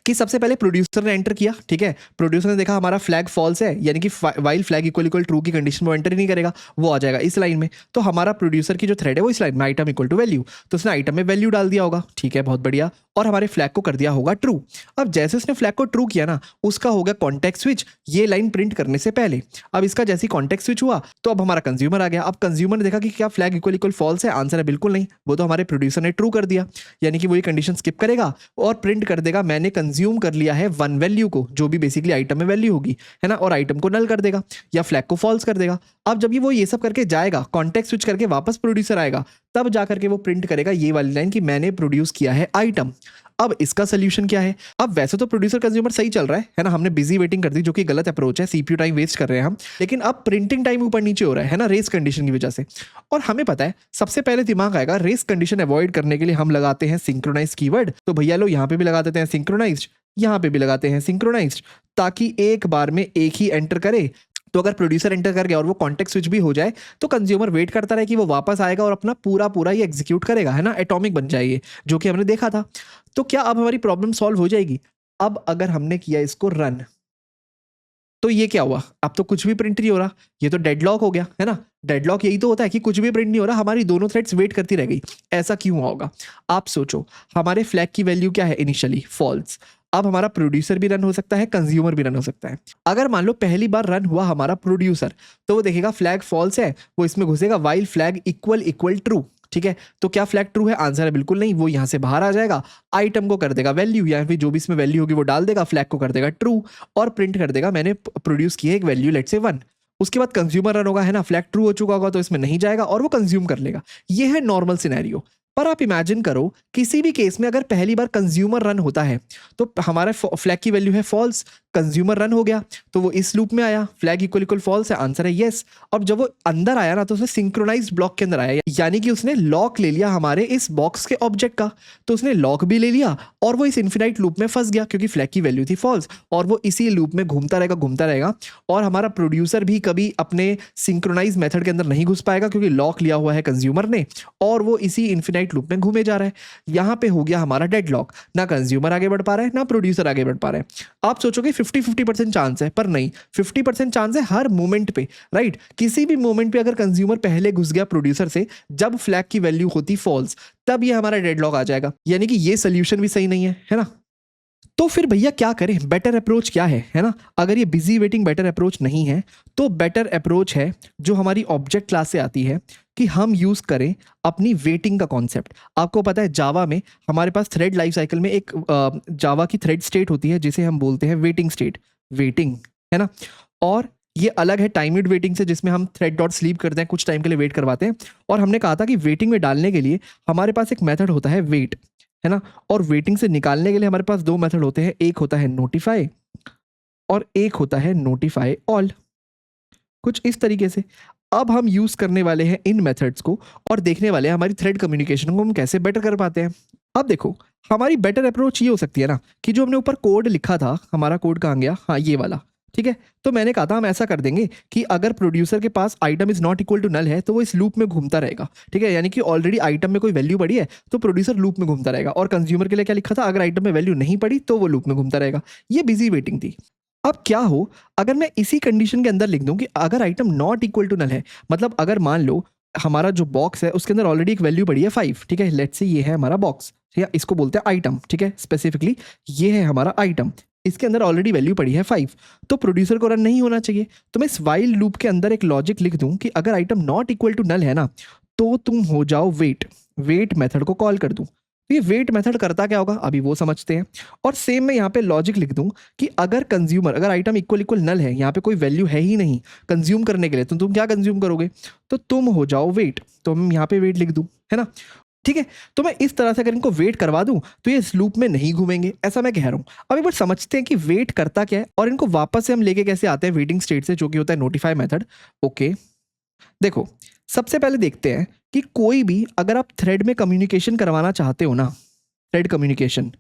कि सबसे पहले प्रोड्यूसर ने एंटर किया, ठीक है, प्रोड्यूसर ने देखा हमारा फ्लैग फॉल्स है, यानी कि while flag equal equal true की कंडीशन में एंटर ही नहीं करेगा, वो आ जाएगा इस लाइन में। तो हमारा प्रोड्यूसर की जो थ्रेड है वो इस लाइन में आइटम इक्वल टू वैल्यू, तो उसने आइटम में वैल्यू डाल दिया होगा, ठीक है, बहुत बढ़िया, और हमारे फ्लैग को कर दिया होगा ट्रू। अब जैसे उसने फ्लैग को ट्रू किया ना, उसका हो गया कॉन्टेक्स्ट स्विच, ये लाइन प्रिंट करने से पहले। अब इसका जैसे ही कॉन्टेक्स्ट स्विच हुआ तो अब हमारा कंज्यूमर आ गया। अब कंज्यूमर ने देखा कि क्या फ्लैग इक्वल इक्वल फॉल्स है, आंसर है बिल्कुल नहीं, वो तो हमारे प्रोड्यूसर ने ट्रू कर दिया, यानी कि वो ये कंडीशन स्किप करेगा और प्रिंट कर देगा मैंने कंज्यूम कर लिया है 1 वैल्यू को, जो भी बेसिकली आइटम में वैल्यू होगी, है ना, और आइटम को नल कर देगा या फ्लैग को फॉल्स कर देगा। अब जब ये सब करके जाएगा, कॉन्टेक्स्ट स्विच करके वापस प्रोड्यूसर आएगा, तब जाकर के वो प्रिंट करेगा ये वाली लाइन कि मैंने प्रोड्यूस किया है आइटम। अब इसका सोल्यूशन क्या है? अब वैसे तो प्रोड्यूसर कंज्यूमर सही चल रहा है ना, हमने बिजी वेटिंग कर दी जो कि गलत अप्रोच है, सीपीयू टाइम वेस्ट कर रहे हैं हम, लेकिन अब प्रिंटिंग टाइम ऊपर नीचे हो रहा है ना, रेस कंडीशन की वजह से। और हमें पता है सबसे पहले दिमाग आएगा रेस कंडीशन अवॉइड करने के लिए हम लगाते हैं सिंक्रोनाइज कीवर्ड। तो भैया लो यहाँ पे भी लगा देते हैं सिंक्रोनाइज्ड, यहाँ पे भी लगाते हैं सिंक्रोनाइज्ड, ताकि एक बार में एक ही एंटर करे। तो अगर प्रोड्यूसर एंटर कर गया और वो कॉन्टेक्स्ट स्विच भी हो जाए तो कंज्यूमर वेट करता रहे कि वो वापस आएगा और अपना पूरा पूरा ये एग्जीक्यूट करेगा, है ना, एटॉमिक बन जाएगी, जो कि हमने देखा था। तो क्या अब हमारी प्रॉब्लम सॉल्व हो जाएगी? अब अगर हमने किया इसको रन, तो ये क्या हुआ? अब तो कुछ भी प्रिंट नहीं हो रहा, ये तो डेडलॉक हो गया, है ना। डेडलॉक यही तो होता है कि कुछ भी प्रिंट नहीं हो रहा, हमारी दोनों थ्रेड्स वेट करती रह गई। ऐसा क्यों होगा? आप सोचो, हमारे फ्लैग की वैल्यू क्या है इनिशियली? फॉल्स। अब हमारा प्रोड्यूसर भी रन हो सकता है, कंज्यूमर भी रन हो सकता है। अगर मान लो पहली बार रन हुआ हमारा प्रोड्यूसर, तो वो देखेगा फ्लैग फॉल्स है, वो इसमें घुसेगा वाइल फ्लैग इक्वल ट्रू। ठीक है, तो क्या फ्लैग ट्रू है? आंसर है बिल्कुल नहीं, वो यहां से बाहर आ जाएगा, आइटम को कर देगा वैल्यू, या फिर जो भी इसमें वैल्यू होगी वो डाल देगा, फ्लैग को कर देगा ट्रू और प्रिंट कर देगा मैंने प्रोड्यूस की है एक वैल्यू, लेट्स से 1। उसके बाद कंज्यूमर रन होगा, है ना, फ्लैग ट्रू हो चुका होगा तो इसमें नहीं जाएगा और वो कंज्यूम कर लेगा। ये है नॉर्मल सिनेरियो। पर आप इमेजिन करो किसी भी केस में अगर पहली बार कंज्यूमर रन होता है तो हमारा फ्लैग की वैल्यू है फॉल्स, कंज्यूमर रन हो गया तो वो इस लूप में आया, फ्लैग इक्वल फॉल्स है, आंसर है यस। अब जब वो अंदर आया ना तो उसने सिंक्रोनाइज्ड ब्लॉक के अंदर आया, यानी कि उसने लॉक ले लिया हमारे इस बॉक्स के ऑब्जेक्ट का। तो उसने लॉक भी ले लिया और वो इस इन्फिनाइट लूप में फंस गया क्योंकि फ्लैग की वैल्यू थी फॉल्स, और वो इसी लूप में घूमता रहेगा और हमारा प्रोड्यूसर भी कभी अपने सिंक्रोनाइज मेथड के अंदर नहीं घुस पाएगा क्योंकि लॉक लिया हुआ है कंज्यूमर ने, और वो इसी इन्फिनाइट लूप में घूमे जा रहा है। यहां पे हो गया हमारा डेडलॉक, ना कंज्यूमर आगे बढ़ पा रहा है ना प्रोड्यूसर आगे बढ़ पा रहा है। आप सोचोगे 50-50% चांस है, पर नहीं, 50% चांस है हर मोमेंट पे, राइट। किसी भी मोमेंट पे अगर कंज्यूमर पहले घुस गया प्रोड्यूसर से जब फ्लैग की वैल्यू होती फॉल्स, तब ये हमारा डेडलॉक आ जाएगा, यानी कि ये सोल्यूशन भी सही नहीं है ना। तो फिर भैया क्या करें? बेटर अप्रोच क्या है ना। अगर ये बिजी वेटिंग बेटर अप्रोच नहीं है तो बेटर अप्रोच है जो हमारी ऑब्जेक्ट क्लास से आती है कि हम यूज करें अपनी वेटिंग का कॉन्सेप्ट। आपको पता है जावा में हमारे पास थ्रेड लाइफ साइकिल में एक जावा की थ्रेड स्टेट होती है जिसे हम बोलते हैं वेटिंग स्टेट, वेटिंग, है ना। और ये अलग है टाइमिड वेटिंग से जिसमें हम थ्रेड डॉट स्लीप करते हैं, कुछ टाइम के लिए वेट करवाते हैं। और हमने कहा था कि वेटिंग में डालने के लिए हमारे पास एक मेथड होता है वेट, है ना, और वेटिंग से निकालने के लिए हमारे पास दो मेथड होते हैं, एक होता है नोटिफाई और एक होता है नोटिफाई ऑल, कुछ इस तरीके से। अब हम यूज करने वाले हैं इन मेथड्स को और देखने वाले हैं हमारी थ्रेड कम्युनिकेशन को हम कैसे बेटर कर पाते हैं। अब देखो हमारी बेटर अप्रोच ये हो सकती है ना कि जो हमने ऊपर कोड लिखा था, हमारा कोड कहाँ गया, हाँ ये वाला, ठीक है। तो मैंने कहा था हम ऐसा कर देंगे कि अगर प्रोड्यूसर के पास item is not equal to null है तो वो इस लूप में घूमता रहेगा, ठीक है, यानी कि ऑलरेडी आइटम में कोई वैल्यू पड़ी है तो प्रोड्यूसर लूप में घूमता रहेगा। और कंज्यूमर के लिए क्या लिखा था, अगर आइटम में वैल्यू नहीं पड़ी तो वो लूप में घूमता रहेगा। ये बिजी वेटिंग थी। अब क्या हो अगर मैं इसी कंडीशन के अंदर लिख दूं कि अगर item not equal to null है, मतलब अगर मान लो हमारा जो बॉक्स है उसके अंदर ऑलरेडी एक वैल्यू पड़ी है 5, ठीक है, लेट्स से ये है हमारा बॉक्स, या इसको बोलते हैं आइटम, ठीक है, स्पेसिफिकली ये है हमारा आइटम, इसके अंदर ऑलरेडी वैल्यू पड़ी है 5, तो प्रोड्यूसर को रन नहीं होना चाहिए। तो मैं इस वाइल लूप के अंदर एक लॉजिक लिख दूं कि अगर item not equal to null है ना तो तुम हो जाओ वेट मेथड को कॉल कर दूं। तो ये वेट मेथड करता क्या होगा अभी वो समझते हैं। और सेम मैं यहाँ पे लॉजिक लिख दूं कि अगर आइटम इक्वल नल है, यहाँ पे कोई वैल्यू है ही नहीं कंज्यूम करने के लिए, तो तुम क्या कंज्यूम करोगे, तो तुम हो जाओ वेट। तो मैं यहाँ पे वेट लिख दूं, है ना, ठीक है। तो मैं इस तरह से अगर इनको वेट करवा दूं तो ये इस लूप में नहीं घूमेंगे, ऐसा मैं कह रहा हूं। अब एक बार समझते हैं कि वेट करता क्या है और इनको वापस से हम लेके कैसे आते हैं वेटिंग स्टेट से, जो कि होता है नोटिफाई मेथड। ओके, देखो सबसे पहले देखते हैं कि कोई भी अगर आप थ्रेड में कम्युनिकेशन करवाना चाहते हो ना, थ्रेड कम्युनिकेशन,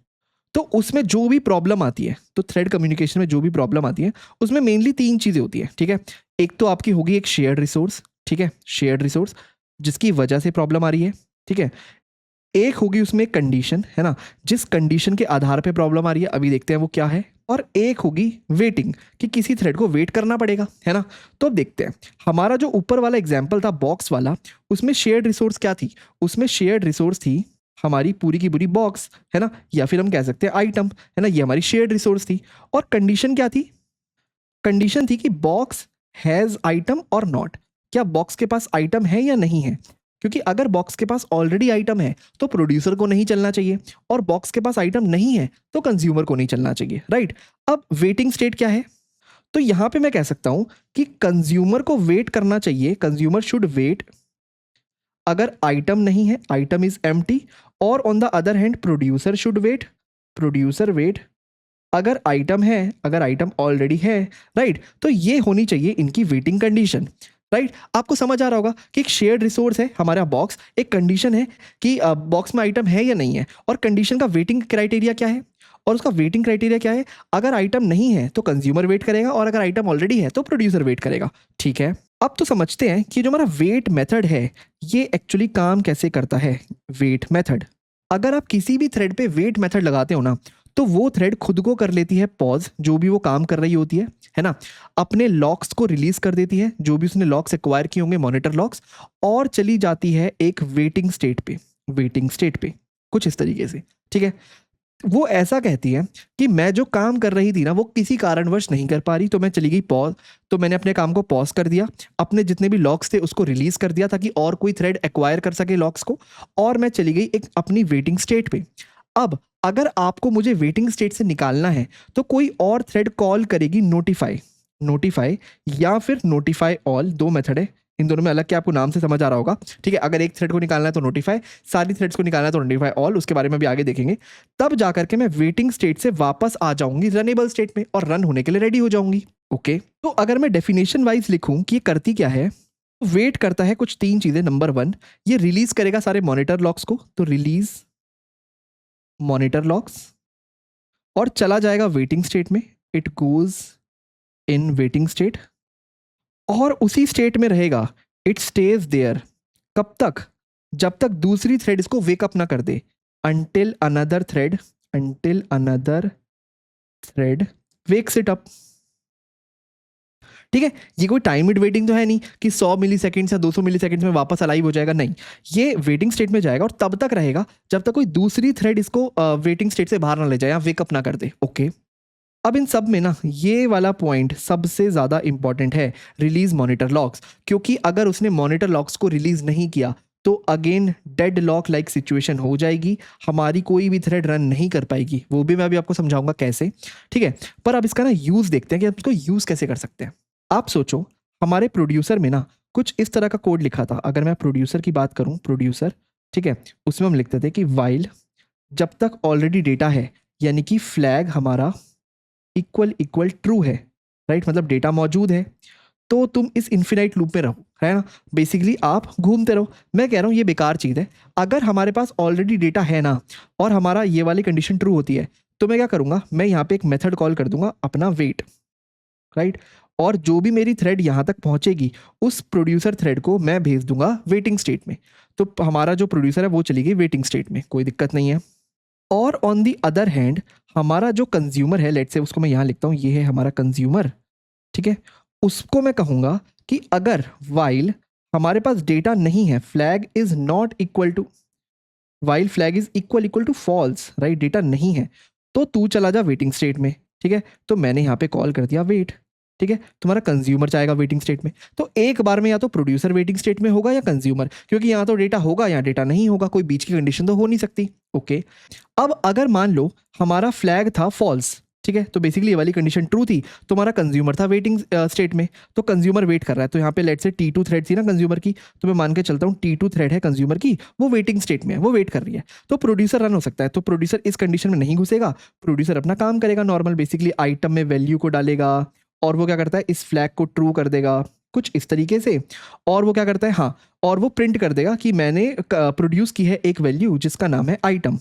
तो उसमें जो भी प्रॉब्लम आती है, तो थ्रेड कम्युनिकेशन में जो भी प्रॉब्लम आती है उसमें मेनली 3 चीजें होती है, ठीक है। एक तो आपकी होगी एक शेयर्ड रिसोर्स, ठीक है, शेयर्ड रिसोर्स जिसकी वजह से प्रॉब्लम आ रही है, ठीक है। एक होगी उसमें कंडीशन, है ना, जिस कंडीशन के आधार पे प्रॉब्लम आ रही है, अभी देखते हैं वो क्या है। और एक होगी वेटिंग कि किसी थ्रेड को वेट करना पड़ेगा, है ना। तो अब देखते हैं हमारा जो ऊपर वाला एग्जांपल था बॉक्स वाला, उसमें शेयर्ड रिसोर्स क्या थी, उसमें शेयर्ड रिसोर्स थी हमारी पूरी की पूरी बॉक्स, है ना, या फिर हम कह सकते हैं आइटम, है ना, ये हमारी शेयर्ड रिसोर्स थी। और कंडीशन क्या थी, कंडीशन थी कि बॉक्स हैज आइटम और नॉट, क्या बॉक्स के पास आइटम है या नहीं है। क्योंकि अगर बॉक्स के पास ऑलरेडी आइटम है तो प्रोड्यूसर को नहीं चलना चाहिए, और बॉक्स के पास आइटम नहीं है तो कंज्यूमर को नहीं चलना चाहिए, राइट। अब वेटिंग स्टेट क्या है, तो यहां पे मैं कह सकता हूं कि कंज्यूमर को वेट करना चाहिए, कंज्यूमर शुड वेट अगर आइटम नहीं है, आइटम इज एम्प्टी, और on the other hand producer should wait, producer wait. अगर आइटम है, अगर आइटम ऑलरेडी है, राइट, तो ये होनी चाहिए इनकी वेटिंग कंडीशन, राइट। आपको समझ आ रहा होगा कि एक शेयर्ड रिसोर्स है हमारा बॉक्स, एक कंडीशन है कि बॉक्स में आइटम है या नहीं है, और कंडीशन का वेटिंग क्राइटेरिया क्या है, और उसका वेटिंग क्राइटेरिया क्या है। अगर आइटम नहीं है तो कंज्यूमर वेट करेगा, और अगर आइटम ऑलरेडी है तो प्रोड्यूसर वेट करेगा, ठीक है। अब तो समझते हैं कि जो हमारा वेट मेथड है ये एक्चुअली काम कैसे करता है। वेट मेथड, अगर आप किसी भी थ्रेड पे वेट मेथड लगाते हो ना, तो वो थ्रेड खुद को कर लेती है पॉज, जो भी वो काम कर रही होती है ना, अपने लॉक्स को रिलीज कर देती है, जो भी उसने लॉक्स एक्वायर किए होंगे, मॉनिटर लॉक्स, और चली जाती है एक वेटिंग स्टेट पे, वेटिंग स्टेट पे, कुछ इस तरीके से, ठीक है। वो ऐसा कहती है कि मैं जो काम कर रही थी ना वो किसी कारणवश नहीं कर पा रही, तो मैं चली गई पॉज, तो मैंने अपने काम को पॉज कर दिया, अपने जितने भी लॉक्स थे उसको रिलीज कर दिया ताकि और कोई थ्रेड एक्वायर कर सके लॉक्स को, और मैं चली गई एक अपनी वेटिंग स्टेट पे। अब अगर आपको मुझे वेटिंग स्टेट से निकालना है तो कोई और थ्रेड कॉल करेगी नोटिफाई, नोटिफाई या फिर नोटिफाई ऑल, दो मेथड है, इन दोनों में अलग क्या आपको नाम से समझ आ रहा होगा, ठीक है। अगर एक थ्रेड को निकालना है तो नोटिफाई, सारी थ्रेड्स को निकालना है तो नोटिफाई ऑल, उसके बारे में भी आगे देखेंगे। तब जाकर के मैं वेटिंग स्टेट से वापस आ जाऊंगी रनेबल स्टेट में और रन होने के लिए रेडी हो जाऊंगी, ओके। तो अगर मैं डेफिनेशन वाइज लिखूं कि ये करती क्या है, तो वेट करता है कुछ तीन चीजें। नंबर वन, ये रिलीज करेगा सारे मॉनिटर लॉक्स को, तो रिलीज मॉनिटर लॉक्स, और चला जाएगा वेटिंग स्टेट में, it goes in waiting state, और उसी स्टेट में रहेगा, इट स्टेज देयर, कब तक, जब तक दूसरी थ्रेड इसको वेकअप ना कर दे, until another thread, until another thread wakes it up, ठीक है। ये कोई टाइमिड वेटिंग तो है नहीं कि 100 मिली सेकेंड्स या 200 मिली सेकेंड्स में वापस अलाइव हो जाएगा, नहीं, ये वेटिंग स्टेट में जाएगा और तब तक रहेगा जब तक कोई दूसरी थ्रेड इसको वेटिंग स्टेट से बाहर ना ले जाए या वेकअप ना कर दे, ओके। अब इन सब में ना ये वाला पॉइंट सबसे ज़्यादा इंपॉर्टेंट है, रिलीज मॉनिटर लॉक्स, क्योंकि अगर उसने मॉनिटर लॉक्स को रिलीज नहीं किया तो again dead lock like situation हो जाएगी, हमारी कोई भी थ्रेड रन नहीं कर पाएगी, वो भी मैं अभी आपको समझाऊंगा कैसे, ठीक है। पर अब इसका ना यूज़ देखते हैं कि आप इसको यूज़ कैसे कर सकते हैं। आप सोचो हमारे प्रोड्यूसर में ना कुछ इस तरह का कोड लिखा था, अगर मैं प्रोड्यूसर की बात करूं, प्रोड्यूसर, ठीक है, उसमें हम लिखते थे कि वाइल जब तक ऑलरेडी डेटा है, यानी कि फ्लैग हमारा इक्वल इक्वल ट्रू है, राइट, मतलब डेटा मौजूद है, तो तुम इस इन्फिनाइट लूप में रहो, है ना, बेसिकली आप घूमते रहो। मैं कह रहा हूँ ये बेकार चीज़ है, अगर हमारे पास ऑलरेडी डेटा है ना और हमारा ये वाली कंडीशन ट्रू होती है, तो मैं क्या करूँगा, मैं यहाँ पे एक मेथड कॉल कर दूंगा अपना वेट, राइट, और जो भी मेरी थ्रेड यहाँ तक पहुँचेगी उस प्रोड्यूसर थ्रेड को मैं भेज दूंगा वेटिंग स्टेट में, तो हमारा जो प्रोड्यूसर है वो चली गई वेटिंग स्टेट में, कोई दिक्कत नहीं है। और ऑन दी अदर हैंड हमारा जो कंज्यूमर है, लेट्स से उसको मैं यहाँ लिखता हूँ, ये है हमारा कंज्यूमर, ठीक है, उसको मैं कहूँगा कि अगर वाइल हमारे पास डेटा नहीं है, flag is not equal to, while flag is equal to false, right, data नहीं है, तो तू चला जा वेटिंग स्टेट में, ठीक है। तो मैंने यहाँ पे कॉल कर दिया वेट, ठीक है, तुम्हारा कंज्यूमर जाएगा वेटिंग स्टेट में, तो एक बार में या तो प्रोड्यूसर वेटिंग स्टेट में होगा या कंज्यूमर, क्योंकि यहाँ तो डेटा होगा यहाँ डेटा नहीं होगा, कोई बीच की कंडीशन तो हो नहीं सकती, ओके। अब अगर मान लो हमारा फ्लैग था फॉल्स, ठीक है, तो बेसिकली ये वाली कंडीशन ट्रू थी, तो हमारा कंज्यूमर था वेटिंग स्टेट में, तो कंज्यूमर वेट कर रहा है, तो यहाँ पे लेट्स से T2 थ्रेड थी ना कंज्यूमर की, तो मैं मान के चलता हूँ T2 थ्रेड है कंज्यूमर की, वो वेटिंग स्टेट में है, वो वेट कर रही है, तो प्रोड्यूसर रन हो सकता है, तो प्रोड्यूसर इस कंडीशन में नहीं घुसेगा, प्रोड्यूसर अपना काम करेगा नॉर्मल, बेसिकली आइटम में वैल्यू को डालेगा, और वो क्या करता है इस फ्लैग को ट्रू कर देगा कुछ इस तरीके से, और वो क्या करता है, हाँ, और वो प्रिंट कर देगा कि मैंने प्रोड्यूस की है एक वैल्यू जिसका नाम है आइटम,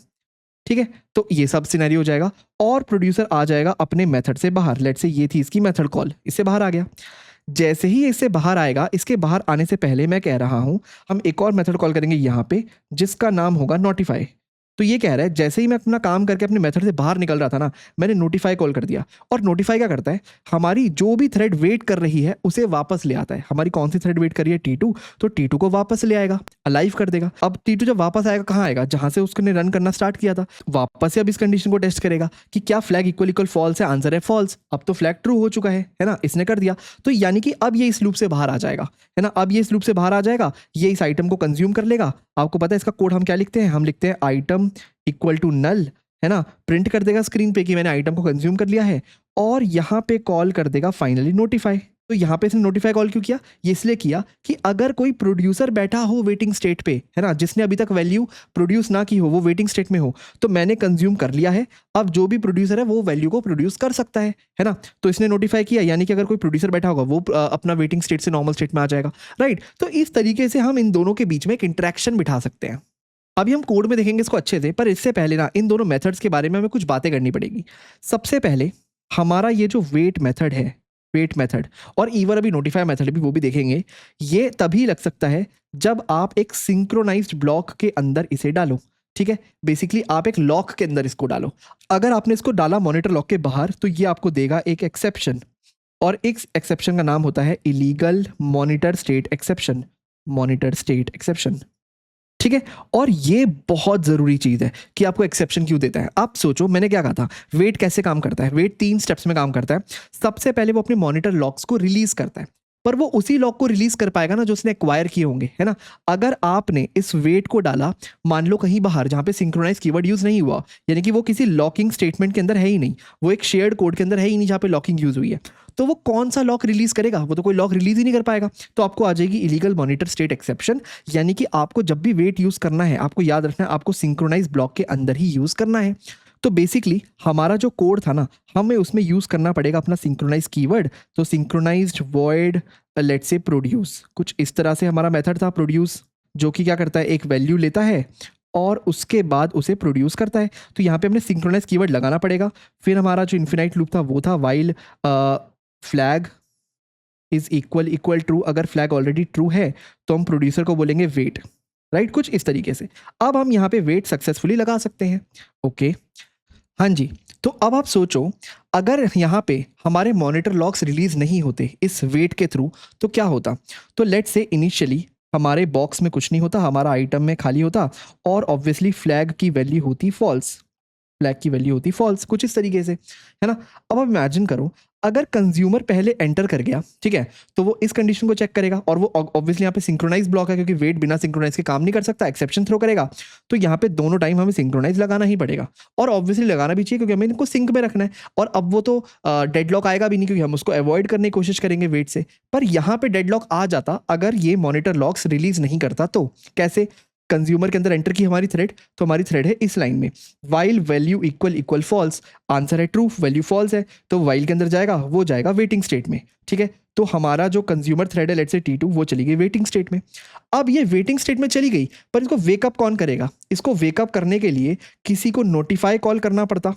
ठीक है। तो ये सब सिनेरियो हो जाएगा और प्रोड्यूसर आ जाएगा अपने मेथड से बाहर, लेट्स से ये थी इसकी मेथड कॉल, इससे बाहर आ गया। जैसे ही इससे बाहर आएगा, इसके बाहर आने से पहले मैं कह रहा हूं हम एक और मेथड कॉल करेंगे यहाँ पे जिसका नाम होगा नोटिफाई। तो ये कह रहा है जैसे ही मैं अपना काम करके अपने मेथड से बाहर निकल रहा था ना, मैंने नोटिफाई कॉल कर दिया, और नोटिफाई क्या करता है, हमारी जो भी थ्रेड वेट कर रही है उसे वापस ले आता है। हमारी कौन सी थ्रेड वेट कर रही है, T2, तो T2 को वापस ले आएगा, अलाइव कर देगा। अब T2 जब वापस आएगा कहाँ आएगा, जहां से उसने रन करना स्टार्ट किया था, वापस से अब इस कंडीशन को टेस्ट करेगा कि क्या फ्लैग इक्वल इक्वल फॉल्स है, आंसर है फॉल्स, अब तो फ्लैग ट्रू हो चुका है ना, इसने कर दिया, तो यानी कि अब ये इस लूप से बाहर आ जाएगा, है ना, अब ये इस लूप से बाहर आ जाएगा, ये इस आइटम को कंज्यूम कर लेगा। आपको पता है इसका कोड हम क्या लिखते हैं, हम लिखते हैं आइटम इक्वल टू नल, है ना, प्रिंट कर देगा स्क्रीन पे कि मैंने आइटम को कंज्यूम कर लिया है, और यहाँ पे कॉल कर देगा फाइनली नोटिफाई, तो यहाँ पे इसने नोटिफाई कॉल क्यों किया? ये इसलिए किया कि अगर कोई प्रोड्यूसर बैठा हो वेटिंग स्टेट पे, है ना, जिसने अभी तक वैल्यू प्रोड्यूस ना की हो, वो वेटिंग स्टेट में हो, तो मैंने कंज्यूम कर लिया है, अब जो भी प्रोड्यूसर है वो वैल्यू को प्रोड्यूस कर सकता है ना। तो इसने नोटिफाई किया, यानी कि अगर कोई प्रोड्यूसर बैठा होगा वो अपना वेटिंग स्टेट से नॉर्मल स्टेट में आ जाएगा, राइट। तो इस तरीके से हम इन दोनों के बीच में एक इंटरेक्शन बिठा सकते हैं। अभी हम कोड में देखेंगे इसको अच्छे से, पर इससे पहले ना इन दोनों मेथड्स के बारे में हमें कुछ बातें करनी पड़ेगी। सबसे पहले हमारा ये जो वेट मेथड है, वेट मेथड और इवन अभी नोटिफाई मेथड भी, वो भी देखेंगे, ये तभी लग सकता है जब आप एक सिंक्रोनाइज्ड ब्लॉक के अंदर इसे डालो, ठीक है। बेसिकली आप एक लॉक के अंदर इसको डालो। अगर आपने इसको डाला मॉनिटर लॉक के बाहर, तो ये आपको देगा एक एक्सेप्शन, और एक एक्सेप्शन का नाम होता है illegal monitor state exception, monitor state exception, ठीक है। और ये बहुत ज़रूरी चीज़ है कि आपको एक्सेप्शन क्यों देता है। आप सोचो, मैंने क्या कहा था, वेट कैसे काम करता है? वेट 3 स्टेप्स में काम करता है। सबसे पहले वो अपने मॉनिटर लॉक्स को रिलीज करता है, पर वो उसी लॉक को रिलीज कर पाएगा ना जो उसने एक्वायर किए होंगे, है ना। अगर आपने इस वेट को डाला मान लो कहीं बाहर जहां पे सिंक्रोनाइज कीवर्ड यूज नहीं हुआ, यानी कि वो किसी लॉकिंग स्टेटमेंट के अंदर है ही नहीं, वो एक शेयर्ड कोड के अंदर है ही नहीं जहां पे लॉकिंग यूज हुई है, तो वो कौन सा लॉक रिलीज करेगा? वो तो कोई लॉक रिलीज ही नहीं कर पाएगा। तो आपको आ जाएगी इलीगल मॉनिटर स्टेट एक्सेप्शन, यानी कि आपको जब भी वेट यूज करना है, आपको याद रखना है आपको सिंक्रोनाइज ब्लॉक के अंदर ही यूज करना है। तो बेसिकली हमारा जो कोड था ना, हमें उसमें यूज करना पड़ेगा अपना सिंक्रोनाइज कीवर्ड। तो synchronized void let's say produce, कुछ इस तरह से हमारा मेथड था प्रोड्यूस, जो कि क्या करता है, एक वैल्यू लेता है और उसके बाद उसे प्रोड्यूस करता है। तो यहाँ पे हमने सिंक्रोनाइज कीवर्ड लगाना पड़ेगा। फिर हमारा जो इन्फिनाइट लूप था वो था while flag is equal true. अगर फ्लैग ऑलरेडी ट्रू है तो हम प्रोड्यूसर को बोलेंगे वेट, राइट, कुछ इस तरीके से। अब हम यहाँ पे वेट सक्सेसफुली लगा सकते हैं, ओके। हाँ जी, तो अब आप सोचो, अगर यहाँ पे हमारे मॉनिटर लॉक्स रिलीज नहीं होते इस वेट के थ्रू, तो क्या होता? तो लेट्स से इनिशियली हमारे बॉक्स में कुछ नहीं होता, हमारा आइटम में खाली होता, और ऑब्वियसली फ्लैग की वैल्यू होती फॉल्स, फ्लैग की वैल्यू होती फॉल्स, कुछ इस तरीके से, है ना। अब आप इमेजिन करो, अगर कंज्यूमर पहले एंटर कर गया, ठीक है, तो वो इस कंडीशन को चेक करेगा, और वो ऑब्वियसली यहाँ पे सिंक्रोनाइज ब्लॉक है क्योंकि वेट बिना सिंक्रोनाइज के काम नहीं कर सकता, एक्सेप्शन थ्रो करेगा। तो यहाँ पे दोनों टाइम हमें सिंक्रोनाइज लगाना ही पड़ेगा, और ऑब्वियसली लगाना भी चाहिए क्योंकि हमें इनको सिंक में रखना है। और अब वो तो डेडलॉक आएगा भी नहीं क्योंकि हम उसको अवॉइड करने की कोशिश करेंगे वेट से। पर यहाँ पे डेडलॉक आ जाता अगर ये मॉनिटर लॉक्स रिलीज नहीं करता। तो कैसे? कंज्यूमर के अंदर एंटर की हमारी थ्रेड, तो हमारी थ्रेड है इस लाइन में, while value equal false, answer है ट्रू, वैल्यू फॉल्स है, तो वाइल के अंदर जाएगा, वो जाएगा वेटिंग स्टेट में, ठीक है। तो हमारा जो कंज्यूमर थ्रेड है लेट्स से T2, वो चली गई वेटिंग स्टेट में। अब ये वेटिंग स्टेट में चली गई, पर इसको वेकअप कौन करेगा? इसको वेकअप करने के लिए किसी को नोटिफाई कॉल करना पड़ता,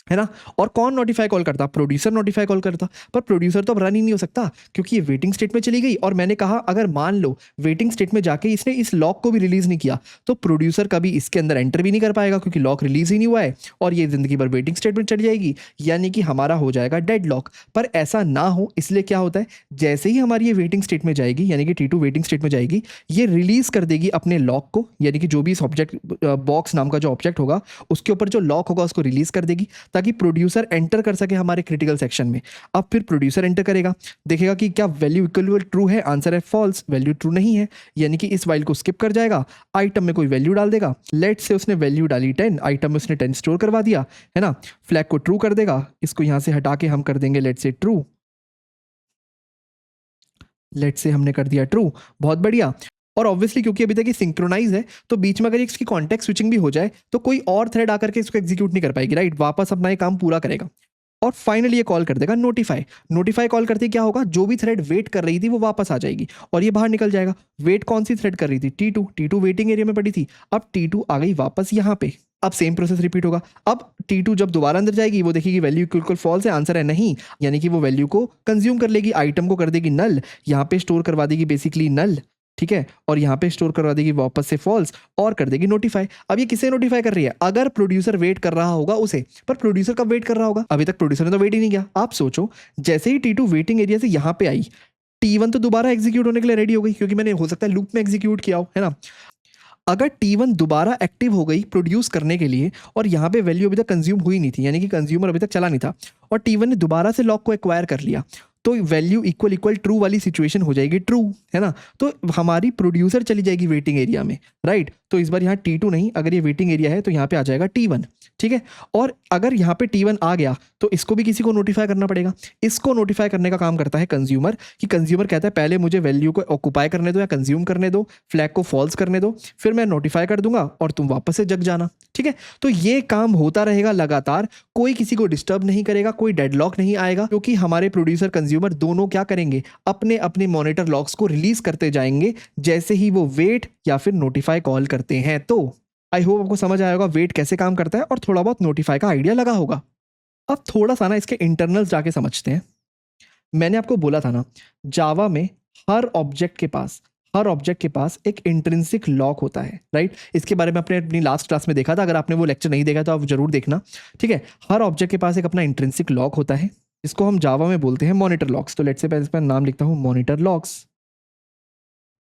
है ना। और कौन नोटिफाई कॉल करता? प्रोड्यूसर नोटिफाई कॉल करता। पर प्रोड्यूसर तो अब रन ही नहीं हो सकता क्योंकि ये वेटिंग स्टेट में चली गई। और मैंने कहा अगर मान लो वेटिंग स्टेट में जाके इसने इस लॉक को भी रिलीज नहीं किया, तो प्रोड्यूसर कभी इसके अंदर एंटर भी नहीं कर पाएगा क्योंकि लॉक रिलीज ही नहीं हुआ है, और ये जिंदगी भर वेटिंग स्टेट में चली जाएगी, यानी कि हमारा हो जाएगा डेड लॉक। पर ऐसा ना हो इसलिए क्या होता है, जैसे ही हमारी ये वेटिंग स्टेट में जाएगी, यानी कि T2 वेटिंग स्टेट में जाएगी, ये रिलीज कर देगी अपने लॉक को, यानी कि जो भी इस ऑब्जेक्ट बॉक्स नाम का जो ऑब्जेक्ट होगा उसके ऊपर जो लॉक होगा उसको रिलीज कर देगी, ताकि प्रोड्यूसर एंटर कर सके हमारे क्रिटिकल सेक्शन में। अब फिर प्रोड्यूसर एंटर करेगा, देखेगा कि क्या वैल्यू इक्वल ट्रू है, आंसर है फॉल्स, वैल्यू ट्रू नहीं है, यानी कि इस वाइल को स्किप कर जाएगा, आइटम में कोई वैल्यू डाल देगा। लेट से उसने वैल्यू डाली 10, आइटम में उसने 10 स्टोर करवा दिया, है ना। फ्लैग को ट्रू कर देगा, इसको यहां से हटा के हम कर देंगे लेट से ट्रू, लेट से हमने कर दिया ट्रू, बहुत बढ़िया। और ऑब्वियसली क्योंकि अभी तक ये सिंक्रोनाइज है, तो बीच में अगर इसकी कॉन्टेक्स्ट स्विचिंग भी हो जाए तो कोई और थ्रेड आकर के इसको एग्जीक्यूट नहीं कर पाएगी, राइट, वापस अपना ये काम पूरा करेगा। और फाइनली ये कॉल कर देगा नोटिफाई। नोटिफाई कॉल करते क्या होगा, जो भी थ्रेड वेट कर रही थी वो वापस आ जाएगी और ये बाहर निकल जाएगा। वेट कौन सी थ्रेड कर रही थी? T2 वेटिंग एरिया में पड़ी थी, अब T2 आ गई वापस यहाँ पे। अब सेम प्रोसेस रिपीट होगा। अब T2 जब दोबारा अंदर जाएगी वो देखेगी वैल्यू इक्वल फॉल्स है, आंसर है नहीं, यानी कि वो वैल्यू को कंज्यूम कर लेगी, आइटम को कर देगी नल, यहाँ पे स्टोर करवा देगी बेसिकली नल, ठीक है, और यहाँ पे स्टोर करवा देगी वापस से फॉल्स और कर देगी नोटिफाई। अब ये किसे नोटिफाई कर रही है? अगर प्रोड्यूसर वेट कर रहा होगा उसे। पर प्रोड्यूसर कब वेट कर रहा होगा? अभी तक प्रोड्यूसर ने तो वेट ही नहीं किया। आप सोचो, जैसे ही T2 वेटिंग एरिया से यहाँ पे आई, T1 तो दोबारा एग्जीक्यूट होने के लिए रेडी हो गई क्योंकि मैंने हो सकता है लूप में एग्जीक्यूट किया हो, है ना। अगर T1 दोबारा एक्टिव हो गई प्रोड्यूस करने के लिए और यहाँ पे वैल्यू अभी तक कंज्यूम हुई नहीं थी, यानी कि कंज्यूमर अभी तक चला नहीं था, और T1 ने दोबारा से लॉक को एक्वायर कर लिया, तो वैल्यू इक्वल इक्वल ट्रू वाली सिचुएशन हो जाएगी ट्रू, है ना। तो हमारी प्रोड्यूसर चली जाएगी वेटिंग एरिया में, राइट। तो इस बार यहाँ T2 नहीं, अगर ये वेटिंग एरिया है तो यहाँ पे आ जाएगा T1, ठीक है। और अगर यहाँ पे T1 आ गया तो इसको भी किसी को नोटिफाई करना पड़ेगा। इसको नोटिफाई करने का काम करता है कंज्यूमर, कि कंज्यूमर कहता है पहले मुझे वैल्यू को ऑक्यूपाई करने दो या कंज्यूम करने दो, फ्लैग को फॉल्स करने दो, फिर मैं नोटिफाई कर दूंगा और तुम वापस से जग जाना, ठीक है। तो ये काम होता रहेगा लगातार, कोई किसी को डिस्टर्ब नहीं करेगा, कोई डेडलॉक नहीं आएगा, क्योंकि हमारे प्रोड्यूसर कंज्यूमर दोनों क्या करेंगे, अपने अपने मॉनिटर लॉग्स को रिलीज करते जाएंगे जैसे ही वो वेट या फिर नोटिफाई कॉल करते हैं। तो आई होप आपको समझ आया होगा वेट कैसे काम करता है और थोड़ा बहुत नोटिफाई का आइडिया लगा होगा। अब थोड़ा सा ना इसके इंटरनल्स जाके समझते हैं। मैंने आपको बोला था ना, जावा में हर ऑब्जेक्ट के पास एक इंट्रिंसिक लॉक होता है, राइट। इसके बारे में अपनी लास्ट क्लास में देखा था, अगर आपने वो लेक्चर नहीं देखा तो आप जरूर देखना, ठीक है। हर ऑब्जेक्ट के पास एक अपना इंट्रिंसिक लॉक होता है, इसको हम जावा में बोलते हैं मॉनिटर लॉक्स। तो लेट्स से पहले इसका नाम लिखता हूं मॉनिटर लॉक्स।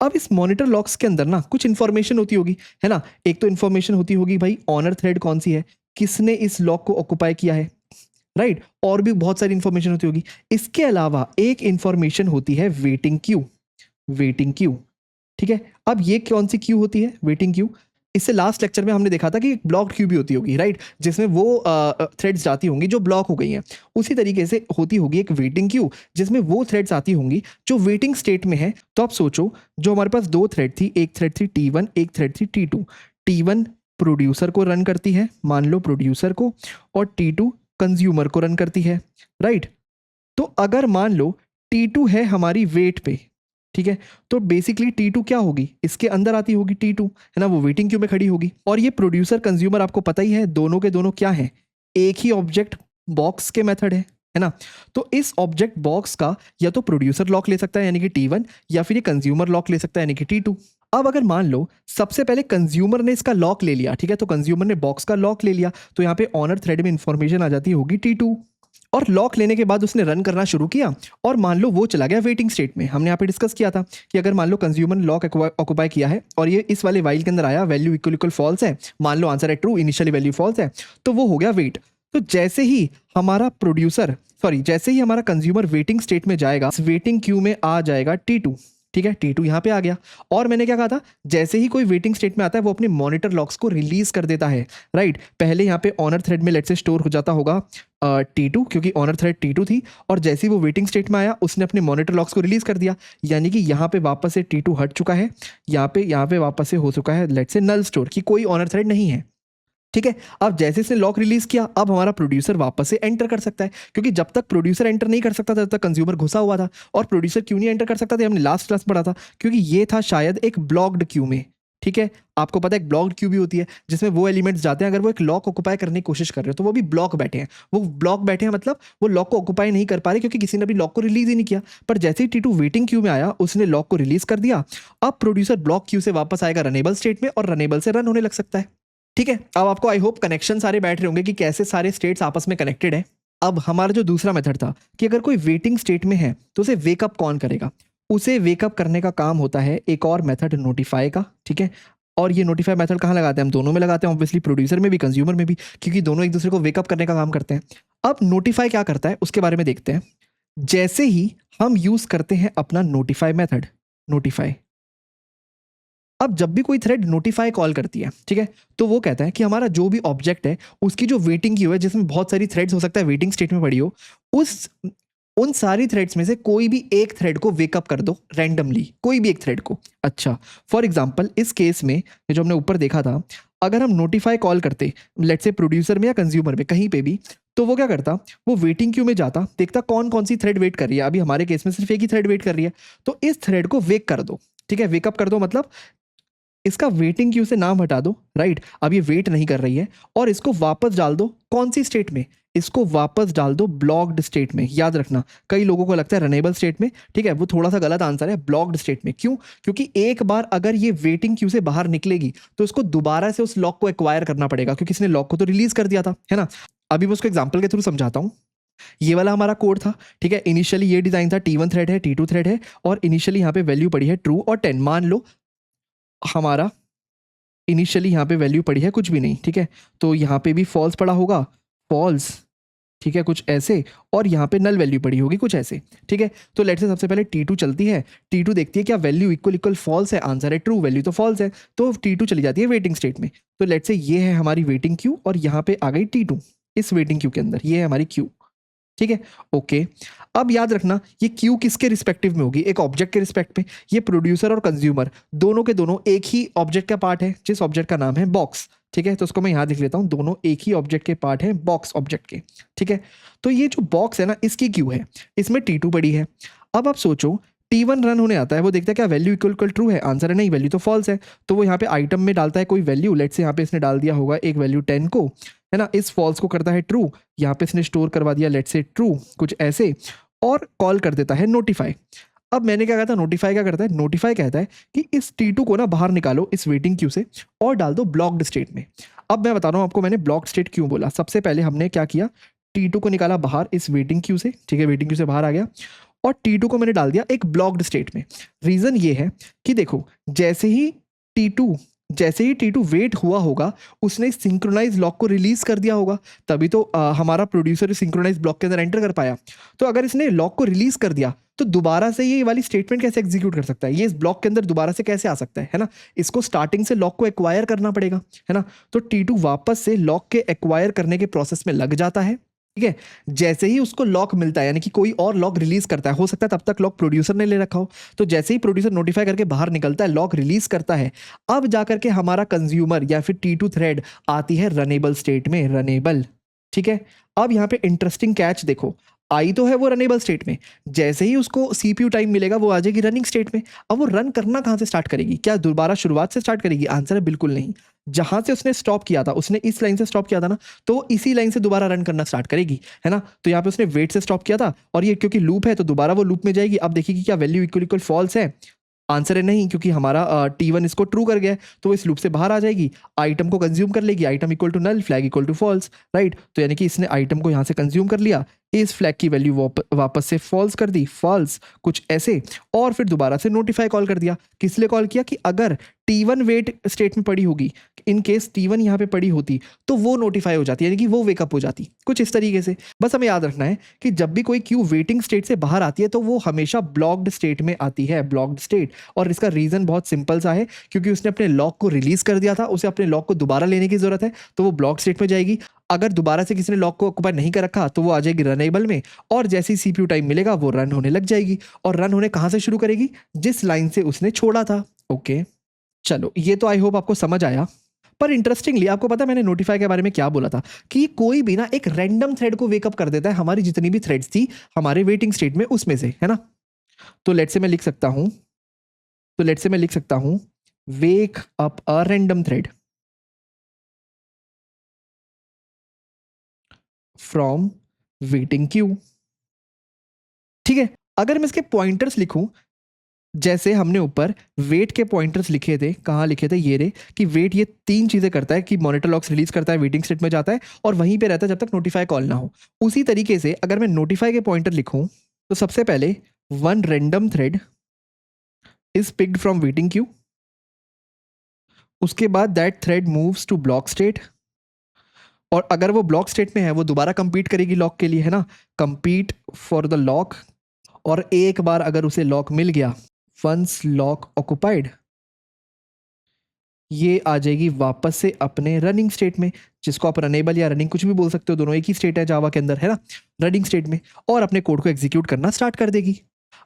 अब इस मॉनिटर लॉक्स के अंदर ना कुछ इन्फॉर्मेशन होती होगी, है ना। एक तो इन्फॉर्मेशन होती होगी भाई ऑनर थ्रेड कौन सी है, किसने इस लॉक को ऑक्युपाई किया है, राइट। और भी बहुत सारी इन्फॉर्मेशन होती होगी। इसके अलावा एक इन्फॉर्मेशन होती है वेटिंग क्यू, ठीक है। अब ये कौन सी क्यू होती है, वेटिंग क्यू। इससे लास्ट लेक्चर में हमने देखा था कि एक ब्लॉक्ड क्यू भी होती होगी, राइट, जिसमें वो थ्रेड्स जाती होंगी जो ब्लॉक हो गई हैं। उसी तरीके से होती होगी एक वेटिंग क्यू, जिसमें वो थ्रेड्स आती होंगी जो वेटिंग स्टेट में है। तो आप सोचो, जो हमारे पास दो थ्रेड थी, एक थ्रेड थी T1, एक थ्रेड थी T2। T1 प्रोड्यूसर को रन करती है, मान लो प्रोड्यूसर को, और T2 कंज्यूमर को रन करती है, राइट। तो अगर मान लो T2 है हमारी वेट पे, ठीक है, तो बेसिकली T2 क्या होगी, इसके अंदर आती होगी T2, है ना, वो वेटिंग क्यू में खड़ी होगी। और ये प्रोड्यूसर कंज्यूमर आपको पता ही है, दोनों के दोनों क्या है, एक ही ऑब्जेक्ट बॉक्स के मेथड है ना। तो इस ऑब्जेक्ट बॉक्स का या तो प्रोड्यूसर लॉक ले सकता है यानी कि T1, या फिर ये कंज्यूमर लॉक ले सकता है यानी कि T2। अब अगर मान लो सबसे पहले कंज्यूमर ने इसका लॉक ले लिया, ठीक है, तो कंज्यूमर ने बॉक्स का लॉक ले लिया, तो यहाँ पे ऑनर थ्रेड में इंफॉर्मेशन आ जाती होगी T2। और लॉक लेने के बाद उसने रन करना शुरू किया, और मान लो वो चला गया वेटिंग स्टेट में। हमने यहाँ पे डिस्कस किया था कि अगर मान लो कंज्यूमर ने लॉक ऑक्युपाई किया है और ये इस वाले वाइल के अंदर आया, वैल्यू इक्वल इक्वल फॉल्स है, मान लो आंसर है ट्रू, इनिशियली वैल्यू फॉल्स है, तो वो हो गया वेट। तो जैसे ही हमारा कंज्यूमर वेटिंग स्टेट में जाएगा, वेटिंग क्यू में आ जाएगा T2, ठीक है। T2 यहाँ पे आ गया। और मैंने क्या कहा था, जैसे ही कोई वेटिंग स्टेट में आता है वो अपने मॉनिटर लॉक्स को रिलीज कर देता है, राइट। पहले यहाँ पे ऑनर थ्रेड में लेट से स्टोर हो जाता होगा T2, क्योंकि ऑनर थ्रेड T2 थी, और जैसे ही वो वेटिंग स्टेट में आया उसने अपने मॉनिटर लॉक्स को रिलीज कर दिया, यानी कि यहाँ पे वापस से T2 हट चुका है, यहाँ पे वापस से हो चुका है लेट से नल स्टोर, कि कोई ऑनर थ्रेड नहीं है, ठीक है। अब जैसे इसने लॉक रिलीज किया, अब हमारा प्रोड्यूसर वापस से एंटर कर सकता है, क्योंकि जब तक प्रोड्यूसर एंटर नहीं कर सकता था तब तक कंज्यूमर घुसा हुआ था। और प्रोड्यूसर क्यों नहीं एंटर कर सकता था, हमने लास्ट क्लास पढ़ा था, क्योंकि ये था शायद एक ब्लॉक्ड क्यू में, ठीक है। आपको पता है एक ब्लॉक्ड क्यू भी होती है, जिसमें वो एलिमेंट्स जाते हैं, अगर वो एक लॉक ऑक्युपाई करने की कोशिश कर रहे हो तो वो भी ब्लॉक बैठे हैं, मतलब वो लॉक को ऑक्युपाई नहीं कर पा रहे क्योंकि किसी ने भी लॉक को रिलीज ही नहीं किया। पर जैसे ही T2 वेटिंग क्यू में आया, उसने लॉक को रिलीज कर दिया। अब प्रोड्यूसर ब्लॉक क्यू से वापस आएगा रनेबल स्टेट में, और रनेबल से रन होने लग सकता है, ठीक है। अब आपको आई होप कनेक्शन सारे बैठ रहे होंगे कि कैसे सारे स्टेट्स आपस में कनेक्टेड है। अब हमारा जो दूसरा मेथड था कि अगर कोई वेटिंग स्टेट में है तो उसे वेकअप कौन करेगा, उसे वेकअप करने का काम होता है एक और मेथड नोटिफाई का, ठीक है। और ये नोटिफाई मेथड कहाँ लगाते हैं, हम दोनों में लगाते हैं, ऑब्वियसली प्रोड्यूसर में भी कंज्यूमर में भी, क्योंकि दोनों एक दूसरे को वेकअप करने का काम करते हैं। अब नोटिफाई क्या करता है उसके बारे में देखते हैं। जैसे ही हम यूज करते हैं अपना नोटिफाई मेथड, अब जब भी कोई थ्रेड नोटिफाई कॉल करती है, ठीक है, तो वो कहता है कि हमारा जो भी ऑब्जेक्ट है उसकी जो वेटिंग क्यू है, जिसमें बहुत सारी थ्रेड्स हो सकता है वेटिंग स्टेट में पड़ी हो, उन सारी थ्रेड्स में से कोई भी एक थ्रेड को वेकअप कर दो रैंडमली, कोई भी एक थ्रेड को। अच्छा, फॉर एग्जांपल इस केस में जो हमने ऊपर देखा था, अगर हम नोटिफाई कॉल करते लेट्स से प्रोड्यूसर में या कंज्यूमर में कहीं पे भी, तो वो क्या करता, वो वेटिंग क्यू में जाता, देखता कौन कौन सी थ्रेड वेट कर रही है। अभी हमारे केस में सिर्फ एक ही थ्रेड वेट कर रही है, तो इस थ्रेड को वेक कर दो, ठीक है। वेकअप कर दो मतलब इसका वेटिंग क्यू से नाम हटा दो, राइट। अब ये वेट नहीं कर रही है, और इसको वापस डाल दो कौन सी स्टेट में, इसको वापस डाल दो ब्लॉक्ड स्टेट में। याद रखना, कई लोगों को लगता है रनेबल स्टेट में, ठीक है, वो थोड़ा सा गलत आंसर है, ब्लॉक्ड स्टेट में। क्यों, क्योंकि एक बार अगर ये वेटिंग क्यू से बाहर निकलेगी तो इसको दोबारा से उस लॉक को एक्वायर करना पड़ेगा, क्योंकि इसने लॉक को तो रिलीज कर दिया था, है ना। अभी मैं उसको एग्जाम्पल के थ्रू समझाता हूँ। ये वाला हमारा कोड था, ठीक है। इनिशियली ये डिजाइन था, T1 थ्रेड है, T2 थ्रेड है, और इनिशियली यहाँ पे वैल्यू पड़ी है ट्रू और 10। मान लो हमारा इनिशियली यहाँ पे वैल्यू पड़ी है कुछ भी नहीं, ठीक है, तो यहाँ पे भी फॉल्स पड़ा होगा, फॉल्स, ठीक है, कुछ ऐसे, और यहाँ पे नल वैल्यू पड़ी होगी कुछ ऐसे। ठीक है, तो लेट्स से सबसे पहले T2 चलती है, T2 देखती है क्या वैल्यू इक्वल इक्वल फॉल्स है, आंसर है ट्रू, वैल्यू तो फॉल्स है, तो T2 चली जाती है वेटिंग स्टेट में। तो लेट्स से ये है हमारी वेटिंग क्यू और यहाँ पे आ गई T2 इस वेटिंग क्यू के अंदर, ये है हमारी क्यू। ठीक है, ओके। अब याद रखना ये क्यू किसके रिस्पेक्टिव में होगी, एक ऑब्जेक्ट के रिस्पेक्ट में। ये प्रोड्यूसर और कंज्यूमर दोनों के दोनों एक ही ऑब्जेक्ट का पार्ट है, जिस ऑब्जेक्ट का नाम है बॉक्स। ठीक है, तो उसको मैं यहाँ लिख लेता हूँ, दोनों एक ही ऑब्जेक्ट के पार्ट है, बॉक्स ऑब्जेक्ट के। ठीक है, तो ये जो बॉक्स है ना, इसकी क्यू है, इसमें T2 पड़ी है। अब आप सोचो T1 रन होने आता है, वो देखता है क्या वैल्यू इक्वल इक्वल ट्रू है, आंसर है नहीं, वैल्यू तो फॉल्स है। तो वो यहाँ पे आइटम में डालता है कोई वैल्यू, लेट्स से यहाँ पे इसने डाल दिया होगा एक वैल्यू 10 को, है ना, इस फॉल्स को करता है ट्रू, यहाँ पे इसने स्टोर करवा दिया लेट्स से ट्रू कुछ ऐसे, और कॉल कर देता है नोटिफाई। अब मैंने क्या कहा था, नोटिफाई क्या करता है, नोटिफाई कहता है कि इस T2 को ना बाहर निकालो इस वेटिंग क्यू से और डाल दो ब्लॉक्ड स्टेट में। अब मैं बता रहा हूँ आपको मैंने ब्लॉक्ड स्टेट क्यों बोला। सबसे पहले हमने क्या किया, T2 को निकाला बाहर इस वेटिंग क्यू से, ठीक है, वेटिंग क्यू से बाहर आ गया, और T2 को मैंने डाल दिया एक ब्लॉक्ड स्टेट में। रीजन ये है कि देखो जैसे ही T2 वेट हुआ होगा, उसने सिंक्रोनाइज लॉक को रिलीज कर दिया होगा, तभी तो हमारा प्रोड्यूसर सिंक्रोनाइज ब्लॉक के अंदर एंटर कर पाया। तो अगर इसने लॉक को रिलीज कर दिया तो दोबारा से ये वाली स्टेटमेंट कैसे एग्जीक्यूट कर सकता है, ये इस ब्लॉक के अंदर दोबारा से कैसे आ सकता है ना, इसको स्टार्टिंग से लॉक को एक्वायर करना पड़ेगा, है ना। तो T2 वापस से लॉक के एक्वायर करने के प्रोसेस में लग जाता है। ठीक है, जैसे ही उसको लॉक मिलता है, यानी कि कोई और लॉक रिलीज करता है, हो सकता है तब तक लॉक प्रोड्यूसर ने ले रखा हो, तो जैसे ही प्रोड्यूसर नोटिफाई करके बाहर निकलता है, लॉक रिलीज करता है, अब जाकर के हमारा कंज्यूमर या फिर T2 थ्रेड आती है रनेबल स्टेट में, रनेबल। ठीक है, अब यहाँ पे इंटरेस्टिंग कैच देखो, आई तो है वो रनेबल स्टेट में, जैसे ही उसको CPU टाइम मिलेगा वो आ जाएगी रनिंग स्टेट में। अब वो रन करना कहाँ से स्टार्ट करेगी, क्या दोबारा शुरुआत से स्टार्ट करेगी, आंसर है बिल्कुल नहीं। जहां से उसने स्टॉप किया था, उसने इस लाइन से स्टॉप किया था ना, तो इसी लाइन से दोबारा रन करना स्टार्ट करेगी, है ना। तो यहाँ पे उसने वेट से स्टॉप किया था, और ये क्योंकि लूप है तो दोबारा वो लूप में जाएगी। अब देखिए कि क्या वैल्यू इक्वल इक्वल फॉल्स है, आंसर है नहीं, क्योंकि हमारा T1 इसको ट्रू कर गया है, तो इस लूप से बाहर आ जाएगी, आइटम को कंज्यूम कर लेगी, item equal to null, flag equal to false, right. तो यानी कि इसने आइटम को यहाँ से कंज्यूम कर लिया, इस फ्लैग की वैल्यू वापस से फॉल्स कर दी, फॉल्स कुछ ऐसे, और फिर दोबारा से नोटिफाई कॉल कर दिया। किस लिए कॉल किया, कि अगर T1 वेट स्टेट में पड़ी होगी, इन केस T1 यहाँ पे पड़ी होती तो वो नोटिफाई हो जाती, यानी कि वो वेकअप हो जाती, कुछ इस तरीके से। बस हमें याद रखना है कि जब भी कोई क्यू वेटिंग स्टेट से बाहर आती है तो वो हमेशा ब्लॉक्ड स्टेट में आती है, ब्लॉक्ड स्टेट। और इसका रीजन बहुत सिंपल सा है, क्योंकि उसने अपने लॉक को रिलीज कर दिया था, उसे अपने लॉक को दोबारा लेने की जरूरत है, तो वो ब्लॉक स्टेट में जाएगी। अगर दोबारा से किसी ने लॉक को ऑक्यूपाई नहीं कर रखा तो वो आ जाएगी रनेबल में, और जैसे ही CPU टाइम मिलेगा वो रन होने लग जाएगी। और रन होने कहां से शुरू करेगी, जिस लाइन से उसने छोड़ा था। ओके, चलो ये तो आई होप आपको समझ आया। पर इंटरेस्टिंगली आपको पता है मैंने नोटिफाई के बारे में क्या बोला था, कि कोई भी ना एक रैंडम थ्रेड को वेकअप कर देता है, हमारी जितनी भी थ्रेड्स थी हमारे वेटिंग स्टेट में उसमें से, है ना। तो लेट्स से मैं लिख सकता हूं wake up a random thread from waiting Q. ठीक है, अगर मैं इसके पॉइंटर्स लिखूं, जैसे हमने ऊपर वेट के पॉइंटर्स लिखे थे, कहाँ लिखे थे, ये रे, कि वेट ये तीन चीजें करता है, कि मॉनिटर लॉक्स रिलीज करता है, वेटिंग स्टेट में जाता है और वहीं पे रहता है जब तक नोटिफाई कॉल ना हो। उसी तरीके से अगर मैं नोटिफाई के पॉइंटर लिखूं, तो सबसे पहले one random thread is picked from waiting queue, उसके बाद that thread moves to block state, और अगर वो ब्लॉक स्टेट में है वो दोबारा कंपीट करेगी लॉक के लिए, है ना, कंपीट फॉर द लॉक। और एक बार अगर उसे लॉक मिल गया, वंस लॉक ऑक्युपाइड, ये आ जाएगी वापस से अपने रनिंग स्टेट में, जिसको आप रनेबल या रनिंग कुछ भी बोल सकते हो, दोनों एक ही स्टेट है जावा के अंदर, है ना, रनिंग स्टेट में, और अपने कोड को एग्जीक्यूट करना स्टार्ट कर देगी।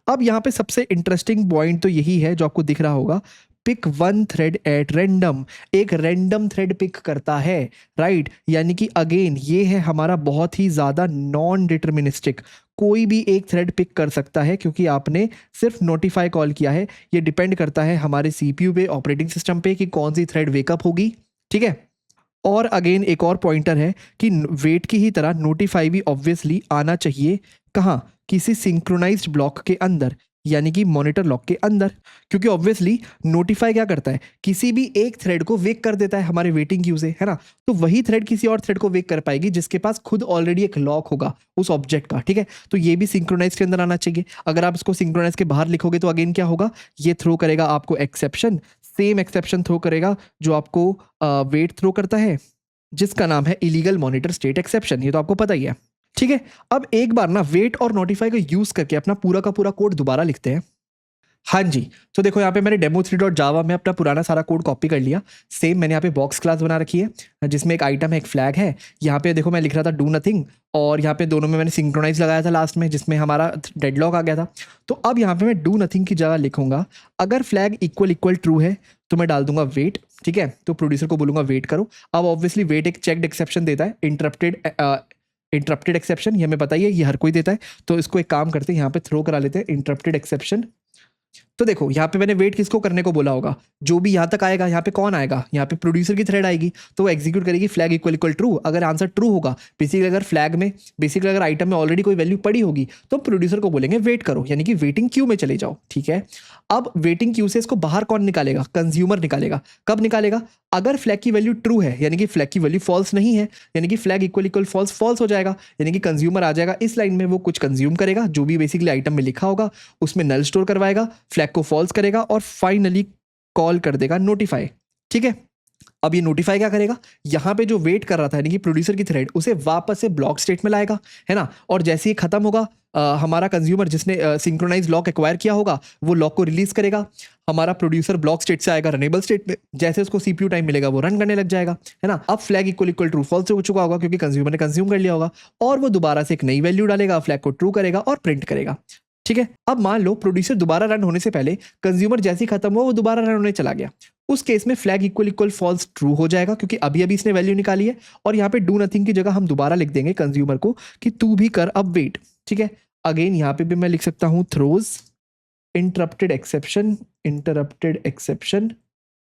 अब यहाँ पे सबसे इंटरेस्टिंग पॉइंट तो यही है जो आपको दिख रहा होगा, pick one thread at random, एक रैंडम थ्रेड पिक करता है, राइट। यानी कि अगेन ये है हमारा बहुत ही ज्यादा नॉन डिटर्मिनिस्टिक, कोई भी एक थ्रेड पिक कर सकता है, क्योंकि आपने सिर्फ नोटिफाई कॉल किया है। ये डिपेंड करता है हमारे CPU पे, ऑपरेटिंग सिस्टम पे, कि कौन सी थ्रेड वेकअप होगी। ठीक है, और अगेन एक और पॉइंटर है कि वेट की ही तरह नोटिफाई भी ऑब्वियसली आना चाहिए, कहाँ, किसी सिंक्रोनाइज्ड ब्लॉक के अंदर, यानी कि मॉनिटर लॉक के अंदर, क्योंकि ऑब्वियसली नोटिफाई क्या करता है, किसी भी एक थ्रेड को वेक कर देता है हमारे वेटिंग क्यू से, है ना। तो वही थ्रेड किसी और थ्रेड को वेक कर पाएगी जिसके पास खुद ऑलरेडी एक लॉक होगा उस ऑब्जेक्ट का। ठीक है, तो ये भी सिंक्रोनाइज के अंदर आना चाहिए। अगर आप इसको सिंक्रोनाइज के बाहर लिखोगे तो अगेन क्या होगा, ये थ्रो करेगा आपको एक्सेप्शन, सेम एक्सेप्शन थ्रो करेगा जो आपको वेट थ्रो करता है, जिसका नाम है इलीगल मॉनिटर स्टेट एक्सेप्शन, ये तो आपको पता ही है। ठीक है, अब एक बार ना वेट और नोटिफाई का यूज करके अपना पूरा का पूरा कोड दोबारा लिखते हैं। हाँ जी, तो देखो यहाँ पे मैंने demo3.java में अपना पुराना सारा कोड कॉपी कर लिया। सेम मैंने यहाँ पे बॉक्स क्लास बना रखी है जिसमें एक आइटम है, एक फ्लैग है। यहाँ पे देखो मैं लिख रहा था डू नथिंग, और यहाँ पे दोनों में मैंने सिंक्रोनाइज लगाया था लास्ट में, जिसमें हमारा डेडलॉक आ गया था। तो अब यहाँ पे मैं डू नथिंग की जगह लिखूंगा अगर फ्लैग इक्वल इक्वल ट्रू है तो मैं डाल दूंगा वेट। ठीक है, तो प्रोड्यूसर को बोलूंगा वेट करो। अब ऑब्वियसली वेट एक चेक्ड एक्सेप्शन देता है, इंटरप्टेड एक्सेप्शन, ये हमें पता ही है, ये हर कोई देता है। तो इसको एक काम करते हैं, यहाँ पे थ्रो करा लेते हैं इंटरप्टेड एक्सेप्शन। तो देखो यहाँ पे मैंने वेट किसको करने को बोला होगा, जो भी यहाँ तक आएगा, यहाँ पे कौन आएगा, यहाँ पे प्रोड्यूसर की थ्रेड आएगी, तो वो एग्जीक्यूट करेगी फ्लैग इक्वल इक्वल ट्रू। अगर आंसर ट्रू होगा, बेसिकली अगर फ्लैग में, बेसिकली अगर आइटम में ऑलरेडी कोई वैल्यू पड़ी होगी, तो प्रोड्यूसर को बोलेंगे वेट करो, यानी कि वेटिंग क्यू में चले जाओ। ठीक है, अब वेटिंग क्यू से इसको बाहर कौन निकालेगा, कंज्यूमर निकालेगा। कब निकालेगा, अगर फ्लैग की वैल्यू ट्रू है, यानी कि फ्लैग की वैल्यू फॉल्स नहीं है, यानी कि flag equal equal false false हो जाएगा, यानी कि कंज्यूमर आ जाएगा इस लाइन में, वो कुछ कंज्यूम करेगा जो भी बेसिकली आइटम में लिखा होगा, उसमें नल स्टोर करवाएगा, फ्लैग को फॉल्स करेगा और फाइनली कॉल कर देगा नोटिफाई। ठीक है, अब ये नोटिफाई क्या करेगा, यहाँ पे जो वेट कर रहा था यानी कि प्रोड्यूसर की थ्रेड, उसे वापस से ब्लॉक स्टेट में लाएगा, है ना। और जैसे ही खत्म होगा, हमारा कंज्यूमर जिसने सिंक्रोनाइज लॉक एक्वायर किया होगा, वो लॉक को रिलीज करेगा। हमारा प्रोड्यूसर ब्लॉक स्टेट से आएगा रनेबल स्टेट में, जैसे उसको सीपीयू टाइम मिलेगा वो रन करने लग जाएगा, है ना। अब flag equal equal true false हो चुका होगा क्योंकि कंज्यूमर ने कंज्यूम कर लिया होगा, और वो दोबारा से एक नई वैल्यू डालेगा, फ्लैग को ट्रू करेगा और प्रिंट करेगा। ठीक है, अब मान लो प्रोड्यूसर दोबारा रन होने से पहले कंज्यूमर जैसे ही खत्म हुआ वो दोबारा रन होने चला गया, उस केस में flag equal equal false true हो जाएगा क्योंकि अभी अभी इसने वैल्यू निकाली है। और यहाँ पे डू नथिंग की जगह हम दोबारा लिख देंगे कंज्यूमर को कि तू भी कर अब वेट। ठीक है, अगेन यहाँ पे भी मैं लिख सकता हूँ थ्रोज इंटरप्टेड एक्सेप्शन।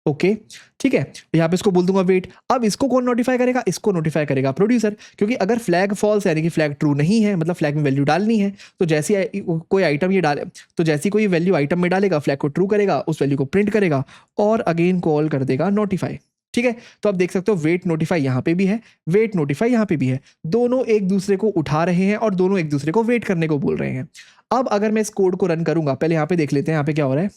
ओके, ठीक है, यहाँ पे इसको बोल दूंगा वेट। अब इसको कौन नोटिफाई करेगा, इसको नोटिफाई करेगा प्रोड्यूसर, क्योंकि अगर फ्लैग फॉल्स यानी कि फ्लैग ट्रू नहीं है, मतलब फ्लैग में वैल्यू डालनी है, तो जैसे कोई आइटम ये डाले, तो जैसी कोई वैल्यू आइटम में डालेगा, फ्लैग को ट्रू करेगा, उस वैल्यू को प्रिंट करेगा और अगेन कॉल कर देगा नोटिफाई। ठीक है, तो आप देख सकते हो वेट नोटिफाई यहाँ पे भी है, वेट नोटिफाई यहाँ पे भी है, दोनों एक दूसरे को उठा रहे हैं और दोनों एक दूसरे को वेट करने को बोल रहे हैं। अब अगर मैं इस कोड को रन करूंगा, पहले यहाँ पे देख लेते हैं यहाँ पे क्या हो रहा है।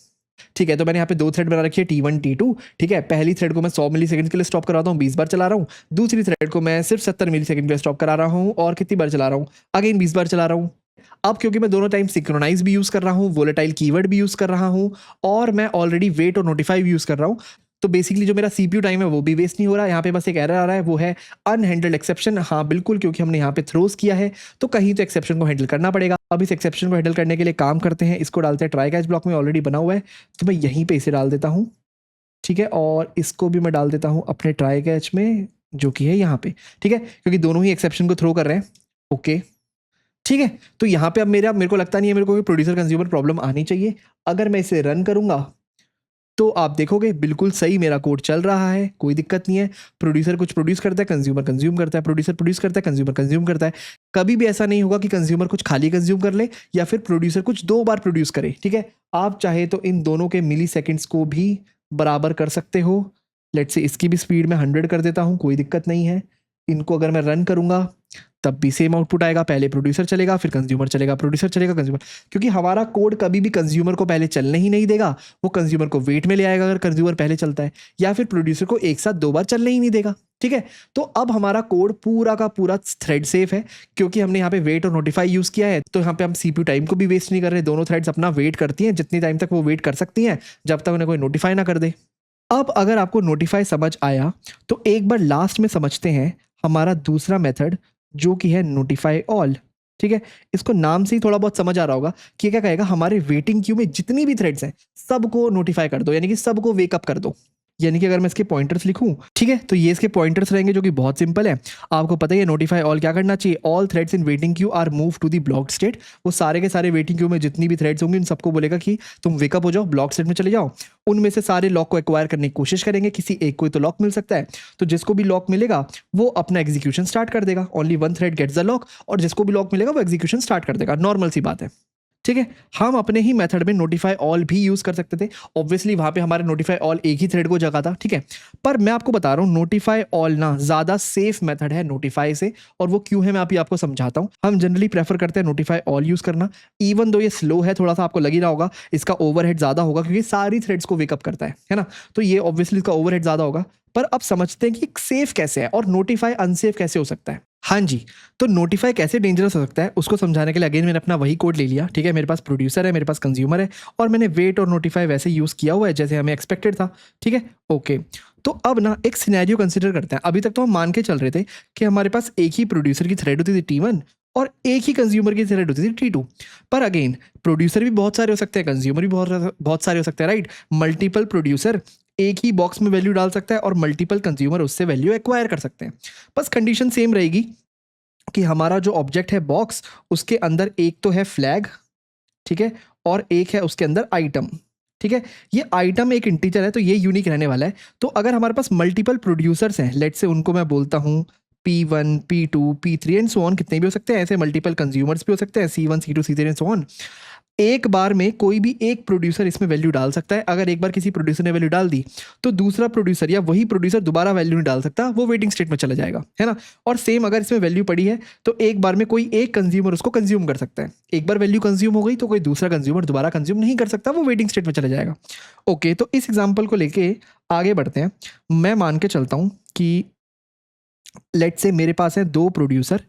ठीक है, तो मैंने यहाँ पे दो थ्रेड बना रखी है T1 T2। ठीक है, पहली थ्रेड को मैं 100 मिली सेकंड के लिए स्टॉप कराता हूँ, 20 बार चला रहा हूँ। दूसरी थ्रेड को मैं सिर्फ 70 मिली सेकंड के लिए स्टॉप करा रहा हूँ, और कितनी बार चला रहा हूँ, अगेन 20 बार चला रहा हूँ। अब क्योंकि मैं दोनों टाइम सिंक्रोनाइज भी यूज कर रहा हूँ, वोलेटाइल कीवर्ड भी यूज कर रहा हूँ, और मैं ऑलरेडी वेट और नोटिफाई भी यूज कर रहा हूँ, तो बेसिकली जो मेरा सीपीयू टाइम है वो भी वेस्ट नहीं हो रहा। यहाँ पे बस एक एरर आ रहा है, वो है अनहैंडल्ड एक्सेप्शन। हाँ बिल्कुल, क्योंकि हमने यहाँ पे थ्रोज किया है तो कहीं तो एक्सेप्शन को हैंडल करना पड़ेगा। अब इस एक्सेप्शन को हैंडल करने के लिए काम करते हैं, इसको डालते हैं ट्राई कैच ब्लॉक में, ऑलरेडी बना हुआ है, तो मैं यहीं पे इसे डाल देता हूँ। ठीक है, और इसको भी मैं डाल देता हूँ अपने ट्राई कैच में, जो कि है यहाँ पे। ठीक है, क्योंकि दोनों ही एक्सेप्शन को थ्रो कर रहे हैं। ओके, ठीक है, तो यहाँ पे अब मेरे को लगता नहीं है मेरे को प्रोड्यूसर कंज्यूमर प्रॉब्लम आनी चाहिए। अगर मैं इसे रन करूंगा तो आप देखोगे बिल्कुल सही मेरा कोड चल रहा है, कोई दिक्कत नहीं है। प्रोड्यूसर कुछ प्रोड्यूस करता है, कंज्यूमर कंज्यूम करता है, प्रोड्यूसर प्रोड्यूस करता है, कंज्यूमर कंज्यूम करता है। कभी भी ऐसा नहीं होगा कि कंज्यूमर कुछ खाली कंज्यूम कर ले या फिर प्रोड्यूसर कुछ 2 बार प्रोड्यूस करे। ठीक है, आप चाहे तो इन दोनों के मिली सेकेंड्स को भी बराबर कर सकते हो। लेट्स से इसकी भी स्पीड में 100 कर देता हूँ, कोई दिक्कत नहीं है। इनको अगर मैं रन करूंगा तब भी सेम आउटपुट आएगा, पहले प्रोड्यूसर चलेगा फिर कंज्यूमर चलेगा, प्रोड्यूसर चलेगा कंज्यूमर, क्योंकि हमारा कोड कभी भी कंज्यूमर को पहले चलने ही नहीं देगा। वो कंज्यूमर को वेट में ले आएगा अगर कंज्यूमर पहले चलता है, या फिर प्रोड्यूसर को एक साथ 2 बार चलने ही नहीं देगा। ठीक है, तो अब हमारा कोड पूरा का पूरा थ्रेड सेफ है, क्योंकि हमने यहाँ पे वेट और नोटिफाई यूज किया है। तो यहाँ पे हम सीपीयू टाइम को भी वेस्ट नहीं कर रहे, दोनों थ्रेड्स अपना वेट करती हैं जितनी टाइम तक वो वेट कर सकती हैं, जब तक उन्हें कोई नोटिफाई ना कर दे। अब अगर आपको नोटिफाई समझ आया तो एक बार लास्ट में समझते हैं हमारा दूसरा मेथड, जो कि है नोटिफाई ऑल। ठीक है, इसको नाम से ही थोड़ा बहुत समझ आ रहा होगा कि क्या कहेगा, हमारे वेटिंग क्यू में जितनी भी थ्रेड्स हैं सबको नोटिफाई कर दो, यानी कि सबको वेकअप कर दो। यानी कि अगर मैं इसके पॉइंटर्स लिखूं, ठीक है, तो ये इसके पॉइंटर्स रहेंगे, जो कि बहुत सिंपल है। आपको पता ही है नोटिफाई ऑल क्या करना चाहिए, all threads in waiting queue are move to the blocked state. वो सारे के सारे वेटिंग क्यू में जितनी भी थ्रेड्स होंगी उन सबको बोलेगा कि तुम वेकअप हो जाओ, ब्लॉक स्टेट में चले जाओ। उनमें से सारे लॉक को एक्वायर करने की कोशिश करेंगे, किसी एक को तो लॉक मिल सकता है, तो जिसको भी लॉक मिलेगा वो अपना एग्जीक्यूशन स्टार्ट कर देगा। Only one thread gets the lock, और जिसको भी लॉक मिलेगा वो एग्जीक्यूशन स्टार्ट कर देगा। नॉर्मल सी बात है। ठीक है, हम अपने ही मेथड में नोटिफाई ऑल भी यूज कर सकते थे। ऑब्वियसली वहां पे हमारे नोटिफाई ऑल एक ही थ्रेड को जगह था। ठीक है, पर मैं आपको बता रहा हूँ नोटिफाई ऑल ना ज्यादा सेफ मेथड है नोटिफाई से, और वो क्यों है मैं अभी आपको समझाता हूँ। हम जनरली प्रेफर करते हैं नोटिफाई ऑल यूज करना, इवन दो ये स्लो है थोड़ा सा, आपको लग ही रहा होगा इसका ओवरहेड ज्यादा होगा क्योंकि सारी थ्रेड्स को वेकअप करता है ना, तो ये ऑब्वियसली इसका ओवरहेड ज्यादा होगा। पर अब समझते हैं कि सेफ कैसे है और नोटिफाई अनसेफ कैसे हो सकता है। हाँ जी, तो नोटिफाई कैसे डेंजरस हो सकता है उसको समझाने के लिए अगेन मैंने अपना वही कोड ले लिया, ठीक है। मेरे पास प्रोड्यूसर है, मेरे पास कंज्यूमर है और मैंने वेट और नोटिफाई वैसे यूज़ किया हुआ है जैसे हमें एक्सपेक्टेड था, ठीक है। ओके, तो अब ना एक सिनेरियो कंसिडर करते हैं। अभी तक तो हम मान के चल रहे थे कि हमारे पास एक ही प्रोड्यूसर की थ्रेड होती थी T1 और एक ही कंज्यूमर की थ्रेड होती थी T2। पर अगेन प्रोड्यूसर भी बहुत सारे हो सकते हैं, कंज्यूमर भी बहुत बहुत सारे हो सकते हैं, राइट। मल्टीपल प्रोड्यूसर एक ही बॉक्स में वैल्यू डाल सकता है और मल्टीपल कंज्यूमर उससे वैल्यू एक्वायर कर सकते हैं। बस कंडीशन सेम रहेगी कि हमारा जो ऑब्जेक्ट है बॉक्स, उसके अंदर एक तो है फ्लैग, ठीक है, और एक है उसके अंदर आइटम, ठीक है। ये आइटम एक इंटीजर है तो ये यूनिक रहने वाला है। तो अगर हमारे पास मल्टीपल प्रोड्यूसर्स हैं, लेट से उनको मैं बोलता हूँ P1, P2, P3 and so on, कितने भी हो सकते हैं, ऐसे मल्टीपल कंज्यूमर्स भी हो सकते हैं, C1, C2, C3 and so on. एक बार में कोई भी एक प्रोड्यूसर इसमें वैल्यू डाल सकता है। अगर एक बार किसी प्रोड्यूसर ने वैल्यू डाल दी तो दूसरा प्रोड्यूसर या वही प्रोड्यूसर दोबारा वैल्यू नहीं डाल सकता, वो वेटिंग स्टेट में चला जाएगा, है ना। और सेम अगर इसमें वैल्यू पड़ी है तो एक बार में कोई एक कंज्यूमर उसको कंज्यूम कर सकता है। एक बार वैल्यू कंज्यूम हो गई तो कोई दूसरा कंज्यूमर दोबारा कंज्यूम नहीं कर सकता, वो वेटिंग स्टेट में चला जाएगा। ओके, तो इस एग्जाम्पल को लेके आगे बढ़ते हैं। मैं मान के चलता हूँ कि लेट से मेरे पास है दो प्रोड्यूसर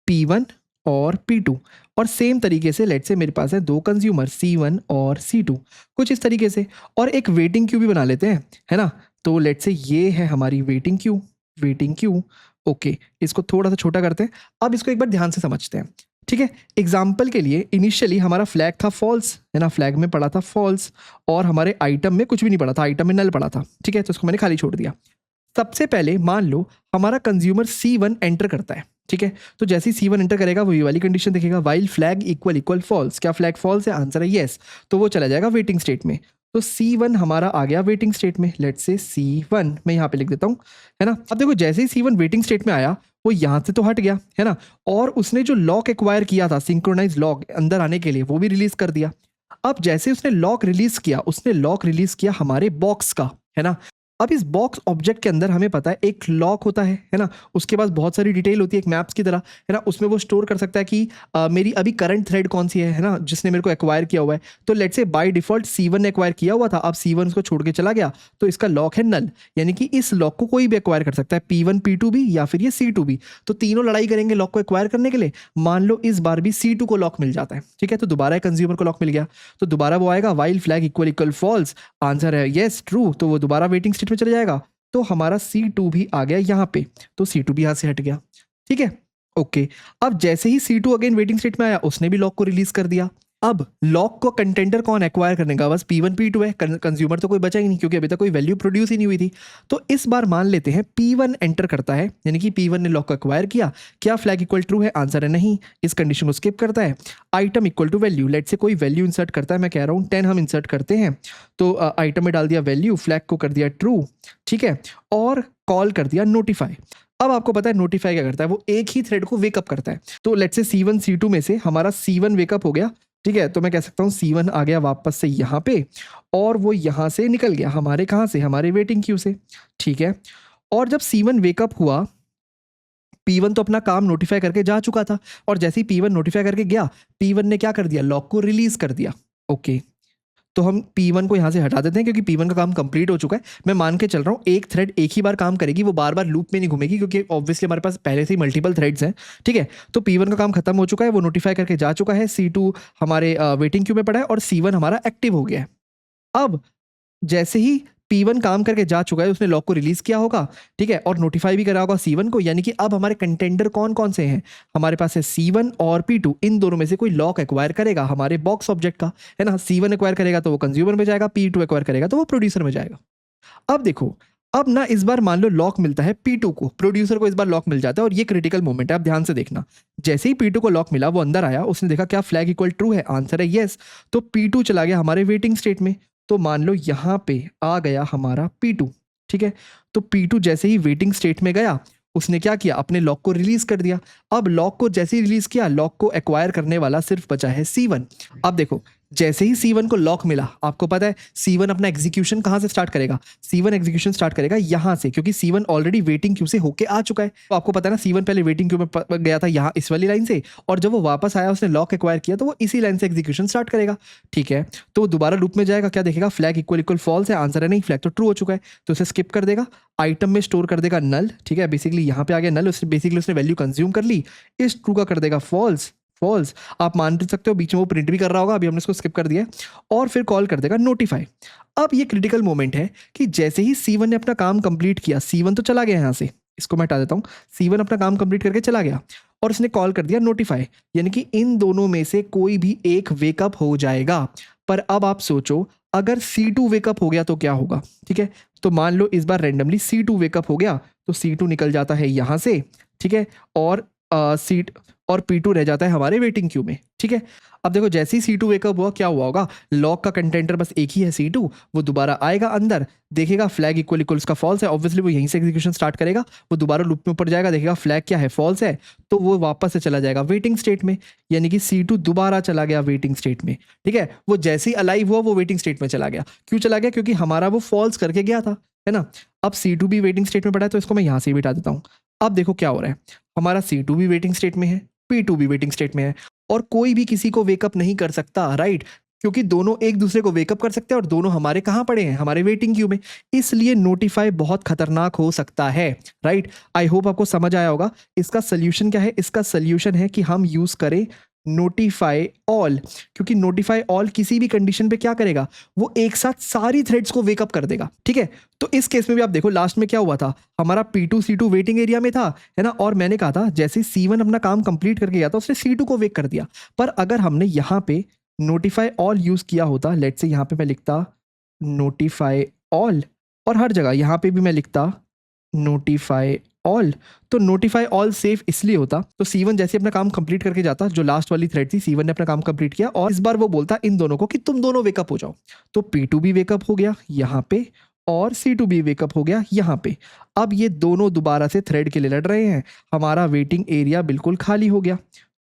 P1 और P2 और सेम तरीके से लेट से मेरे पास है दो कंज्यूमर C1 और C2, कुछ इस तरीके से। और एक वेटिंग क्यू भी बना लेते हैं, है ना। तो लेट से ये है हमारी waiting queue, waiting queue. Okay, इसको थोड़ा सा छोटा करते हैं। अब इसको एक बार ध्यान से समझते हैं, ठीक है। एग्जाम्पल के लिए इनिशियली हमारा फ्लैग था फॉल्स, है ना, फ्लैग में पड़ा था फॉल्स और हमारे आइटम में कुछ भी नहीं पड़ा था, आइटम में नल पड़ा था, ठीक है। तो इसको मैंने खाली छोड़ दिया। सबसे पहले मान लो हमारा कंज्यूमर C1 एंटर करता है, ठीक है। तो जैसे ही C1 एंटर करेगा वो ये वाली कंडीशन देखेगा, while flag equal equal false. क्या फ्लैग फॉल्स है? आंसर है येस। तो वो चला जाएगा वेटिंग स्टेट में। तो C1 हमारा आ गया वेटिंग स्टेट में। लेट्स से C1 मैं यहाँ पे लिख देता हूँ, है ना। अब देखो जैसे ही C1 वेटिंग स्टेट में आया वो यहाँ से तो हट गया, है ना। और उसने जो लॉक एक्वायर किया था, सिंक्रोनाइज लॉक अंदर आने के लिए, वो भी रिलीज कर दिया। अब जैसे उसने लॉक रिलीज किया, उसने लॉक रिलीज किया हमारे बॉक्स का, है ना। अब इस बॉक्स ऑब्जेक्ट के अंदर हमें पता है एक लॉक होता है ना। उसके पास बहुत सारी डिटेल होती है एक मैप्स की तरह, है ना। उसमें वो स्टोर कर सकता है कि मेरी अभी करंट थ्रेड कौन सी है ना, जिसने मेरे को एक्वायर किया हुआ है। तो let's say by default C1 ने एक्वायर किया हुआ था, अब C1 उसको छोड़ के चला गया तो इसका लॉक है नल, यानी कि इस लॉक को कोई भी एक्वायर कर सकता है, P1 P2 भी या फिर ये C2 भी। तो तीनों लड़ाई करेंगे लॉक को एक्वायर करने के लिए। मान लो इस बार भी C2 को लॉक मिल जाता है, ठीक है। तो दोबारा कंज्यूमर को लॉक मिल गया, तो दोबारा वो आएगा while flag equal equal false. Answer है येस ट्रू, तो वो दोबारा वेटिंग स्टेट में चला जाएगा। तो हमारा C2 भी आ गया यहाँ पे, तो C2 भी यहाँ से हट गया, ठीक है। ओके, अब जैसे ही C2 अगेन वेटिंग स्टेट में आया उसने भी लॉक को रिलीज कर दिया। अब लॉक को कंटेंडर कौन एक्वायर करने का? बस P1 P2 है, कंज्यूमर तो कोई बचा ही नहीं क्योंकि अभी तक कोई वैल्यू प्रोड्यूस ही नहीं हुई थी। तो इस बार मान लेते हैं P1 एंटर करता है, यानी कि P1 ने लॉक को एक्वायर किया। क्या फ्लैग इक्वल ट्रू है? आंसर है नहीं, इस कंडीशन को स्किप करता है। Item equal to value, let's say कोई वैल्यू इंसर्ट करता है, मैं कह रहा हूँ 10 हम इंसर्ट करते हैं। तो आइटम में डाल दिया वैल्यू, फ्लैग को कर दिया ट्रू, ठीक है, और कॉल कर दिया नोटिफाई। अब आपको पता है नोटिफाई क्या करता है, वो एक ही थ्रेड को वेकअप करता है। तो लेट्स से C1 C2 में से हमारा C1 वेकअप हो गया, ठीक है। तो मैं कह सकता हूँ C1 आ गया वापस से यहाँ पे और वो यहाँ से निकल गया हमारे कहाँ से, हमारे वेटिंग क्यू से, ठीक है। और जब C1 वेकअप हुआ, P1 तो अपना काम नोटिफाई करके जा चुका था और जैसे ही P1 नोटिफाई करके गया, P1 ने क्या कर दिया, लॉक को रिलीज कर दिया। ओके, तो हम P1 को यहाँ से हटा देते हैं क्योंकि P1 का काम कंप्लीट हो चुका है। मैं मान के चल रहा हूँ एक थ्रेड एक ही बार काम करेगी, वो बार बार लूप में नहीं घूमेगी क्योंकि ऑब्वियसली हमारे पास पहले से ही मल्टीपल थ्रेड्स हैं, ठीक है। तो P1 का काम खत्म हो चुका है, वो नोटिफाई करके जा चुका है। C2 हमारे वेटिंग क्यू में पड़ा है और C1 हमारा एक्टिव हो गया है। अब जैसे ही P1 काम करके जा चुका है, उसने लॉक को रिलीज किया होगा, ठीक है, और नोटिफाई भी करा होगा C1 को, यानी कि अब हमारे कंटेंडर कौन कौन से हैं, हमारे पास है C1 और P2। इन दोनों में से कोई लॉक एक्वायर करेगा हमारे बॉक्स ऑब्जेक्ट का, है ना। C1 एक्वायर करेगा तो वो कंज्यूमर में जाएगा, P2 एक्वायर करेगा तो वो प्रोड्यूसर में जाएगा। अब देखो, अब ना इस बार मान लो लॉक मिलता है P2 को, प्रोड्यूसर को इस बार लॉक मिल जाता है और ये क्रिटिकल मोमेंट है, आप ध्यान से देखना। जैसे ही P2 को लॉक मिला, वो अंदर आया, उसने देखा क्या फ्लैग इक्वल ट्रू है, आंसर है येस। तो P2 चला गया हमारे वेटिंग स्टेट में। तो मान लो यहाँ पे आ गया हमारा P2, ठीक है। तो P2 जैसे ही वेटिंग स्टेट में गया, उसने क्या किया, अपने लॉक को रिलीज कर दिया। अब लॉक को जैसे ही रिलीज किया, लॉक को एक्वायर करने वाला सिर्फ बचा है C1। अब देखो, जैसे ही C1 को लॉक मिला, आपको पता है C1 अपना एग्जीक्यूशन कहाँ से स्टार्ट करेगा? C1 एग्जीक्यूशन स्टार्ट करेगा यहाँ से, क्योंकि C1 ऑलरेडी वेटिंग क्यू से होके आ चुका है। तो आपको पता है ना, C1 पहले वेटिंग क्यू में गया था यहाँ इस वाली लाइन से, और जब वो वापस आया उसने लॉक एक्वायर किया तो वो इसी लाइन से एग्जीक्यूशन स्टार्ट करेगा। ठीक है, तो वो दोबारा लूप में जाएगा, क्या देखेगा? फ्लैग इक्वल इक्वल फॉल्स है, आंसर है नहीं, फ्लैग तो ट्रू हो चुका है, तो उसे स्किप कर देगा। आइटम में स्टोर कर देगा नल। ठीक है, बेसिकली यहाँ पे आ गया नल, उसने बेसिकली उसने वैल्यू कंज्यूम कर ली, इस ट्रू का कर देगा फॉल्स। फॉल्स आप मान सकते हो, बीच में वो प्रिंट भी कर रहा होगा, अभी हमने इसको स्किप कर दिया, और फिर कॉल कर देगा नोटिफाई। अब ये क्रिटिकल मोमेंट है कि जैसे ही C1 ने अपना काम कंप्लीट किया, C1 तो चला गया यहाँ से, इसको मैं हटा देता हूँ, C1 अपना काम कंप्लीट करके चला गया और उसने कॉल कर दिया नोटिफाई, यानी कि इन दोनों में से कोई भी एक वेकअप हो जाएगा। पर अब आप सोचो, अगर C2 वेकअप हो गया तो क्या होगा? ठीक है, तो मान लो इस बार रैंडमली C2 वेकअप हो गया, तो C2 निकल जाता है यहाँ से। ठीक है, और सीट और P2 रह जाता है हमारे वेटिंग क्यू में। ठीक है, अब देखो जैसे ही C2 वेकअप हुआ, क्या हुआ होगा? लॉक का कंटेंटर बस एक ही है C2, वो दोबारा आएगा अंदर, देखेगा फ्लैग इक्वल इक्वल उसका फॉल्स है, ऑब्वियसली वो यहीं से एग्जीक्यूशन स्टार्ट करेगा, वो दोबारा लूप में ऊपर जाएगा, देखेगा फ्लैग क्या है? फॉल्स है, तो वो वापस से चला जाएगा वेटिंग स्टेट में, यानी कि C2 दोबारा चला गया वेटिंग स्टेट में। ठीक है, वो जैसे ही अलाइव हुआ वो वेटिंग स्टेट में चला गया। क्यों चला गया? क्योंकि हमारा वो फॉल्स करके गया था, है ना। अब C2 भी वेटिंग स्टेट में पड़ा है, तो इसको मैं यहाँ से भी हटा देता हूँ। अब देखो क्या हो रहा है, हमारा C2 भी वेटिंग स्टेट में है, P2 भी वेटिंग स्टेट में है, और कोई भी किसी को वेकअप नहीं कर सकता, राइट? क्योंकि दोनों एक दूसरे को वेकअप कर सकते हैं और दोनों हमारे कहाँ पड़े हैं? हमारे वेटिंग क्यू में। इसलिए नोटिफाई बहुत खतरनाक हो सकता है, राइट? आई होप आपको समझ आया होगा। इसका सोल्यूशन क्या है? इसका सोल्यूशन है कि हम यूज करें नोटिफाई ऑल, क्योंकि नोटिफाई ऑल किसी भी कंडीशन पे क्या करेगा? वो एक साथ सारी थ्रेड्स को वेकअप कर देगा। ठीक है, तो इस केस में भी आप देखो लास्ट में क्या हुआ था, हमारा P2 C2 वेटिंग एरिया में था, है ना, और मैंने कहा था जैसे C1 अपना काम कंप्लीट करके गया था उसने C2 को वेक कर दिया। पर अगर हमने यहाँ पे नोटिफाई ऑल यूज किया होता, लेट्स से यहाँ पे मैं लिखता नोटिफाई ऑल, और हर जगह यहाँ पे भी मैं लिखता नोटिफाई ऑल, तो नोटिफाई ऑल सेफ इसलिए होता, तो C1 जैसे अपना काम कंप्लीट करके जाता, जो लास्ट वाली थ्रेड थी C1 ने अपना काम कंप्लीट किया, और इस बार वो बोलता इन दोनों को कि तुम दोनों वेकअप हो जाओ, तो P2 भी वेकअप हो गया यहाँ पे और C2 भी वेकअप हो गया यहाँ पे। अब ये दोनों दोबारा से थ्रेड के लिए लड़ रहे हैं, हमारा वेटिंग एरिया बिल्कुल खाली हो गया,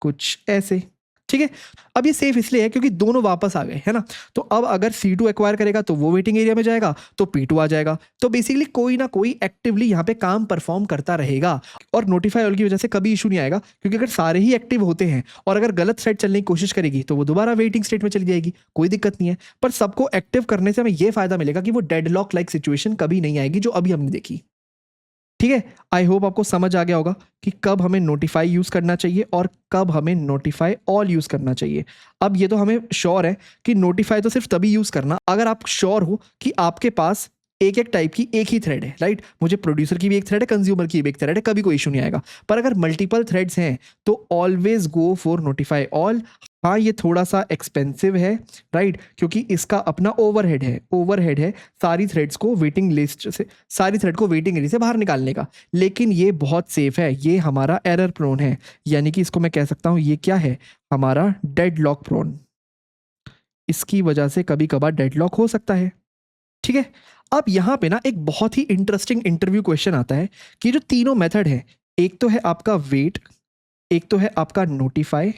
कुछ ऐसे। ठीक है, अब ये सेफ इसलिए है क्योंकि दोनों वापस आ गए, है ना। तो अब अगर C2 एक्वायर करेगा तो वो वेटिंग एरिया में जाएगा, तो P2 आ जाएगा, तो बेसिकली कोई ना कोई एक्टिवली यहाँ पे काम परफॉर्म करता रहेगा, और नोटिफाई ऑल की वजह से कभी इशू नहीं आएगा, क्योंकि अगर सारे ही एक्टिव होते हैं और अगर गलत थ्रेड चलने की कोशिश करेगी तो वो दोबारा वेटिंग स्टेट में चली जाएगी, कोई दिक्कत नहीं है। पर सबको एक्टिव करने से हमें ये फायदा मिलेगा कि वो डेडलॉक लाइक सिचुएशन कभी नहीं आएगी, जो अभी हमने देखी। ठीक है, आई होप आपको समझ आ गया होगा कि कब हमें नोटिफाई यूज करना चाहिए और कब हमें नोटिफाई ऑल यूज करना चाहिए। अब ये तो हमें श्योर है कि नोटिफाई तो सिर्फ तभी यूज करना अगर आप श्योर हो कि आपके पास एक एक टाइप की एक ही थ्रेड है, राइट? मुझे प्रोड्यूसर की भी एक थ्रेड है, कंज्यूमर की भी एक थ्रेड है, कभी कोई इशू नहीं आएगा। पर अगर मल्टीपल थ्रेड्स हैं तो always go for notify all. हाँ, ये थोड़ा सा एक्सपेंसिव है, राइट? क्योंकि इसका अपना ओवरहेड है सारी थ्रेड्स को वेटिंग लिस्ट से, सारी थ्रेड को वेटिंग एरिया से बाहर निकालने का, लेकिन ये बहुत सेफ है, ये हमारा एरर प्रोन है, यानी कि इसको मैं कह सकता हूँ ये क्या है, हमारा डेडलॉक प्रोन। इसकी वजह से कभी कभार डेडलॉक हो सकता है। ठीक है, अब यहाँ पे ना एक बहुत ही इंटरेस्टिंग इंटरव्यू क्वेश्चन आता है कि जो तीनों मेथड है, एक तो है आपका वेट, एक तो है आपका नोटिफाई,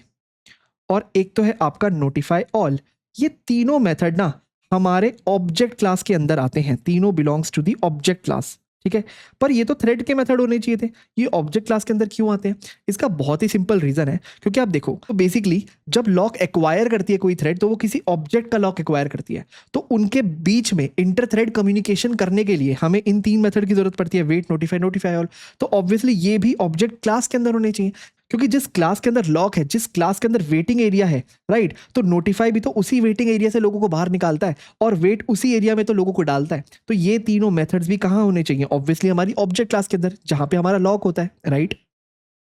और एक तो है आपका नोटिफाई ऑल। ये तीनों मेथड ना हमारे ऑब्जेक्ट क्लास के अंदर आते हैं, तीनों belongs to the object class. ठीक है, पर ये तो थ्रेड के मेथड होने चाहिए थे, ये ऑब्जेक्ट क्लास के अंदर क्यों आते हैं? इसका बहुत ही सिंपल रीजन है, क्योंकि आप देखो तो बेसिकली जब लॉक एक्वायर करती है कोई थ्रेड तो वो किसी ऑब्जेक्ट का लॉक एक्वायर करती है, तो उनके बीच में इंटर थ्रेड कम्युनिकेशन करने के लिए हमें इन तीन मेथड की जरूरत पड़ती है, वेट, नोटिफाई, नोटिफाई ऑल। तो ऑब्वियसली ये भी ऑब्जेक्ट क्लास के अंदर होने चाहिए, क्योंकि जिस क्लास के अंदर लॉक है, जिस क्लास के अंदर वेटिंग एरिया है, राइट, तो नोटिफाई भी तो उसी वेटिंग एरिया से लोगों को बाहर निकालता है, और वेट उसी एरिया में तो लोगों को डालता है। तो ये तीनों मेथड्स भी कहाँ होने चाहिए? ऑब्वियसली हमारी ऑब्जेक्ट क्लास के अंदर, जहां पे हमारा लॉक होता है, राइट?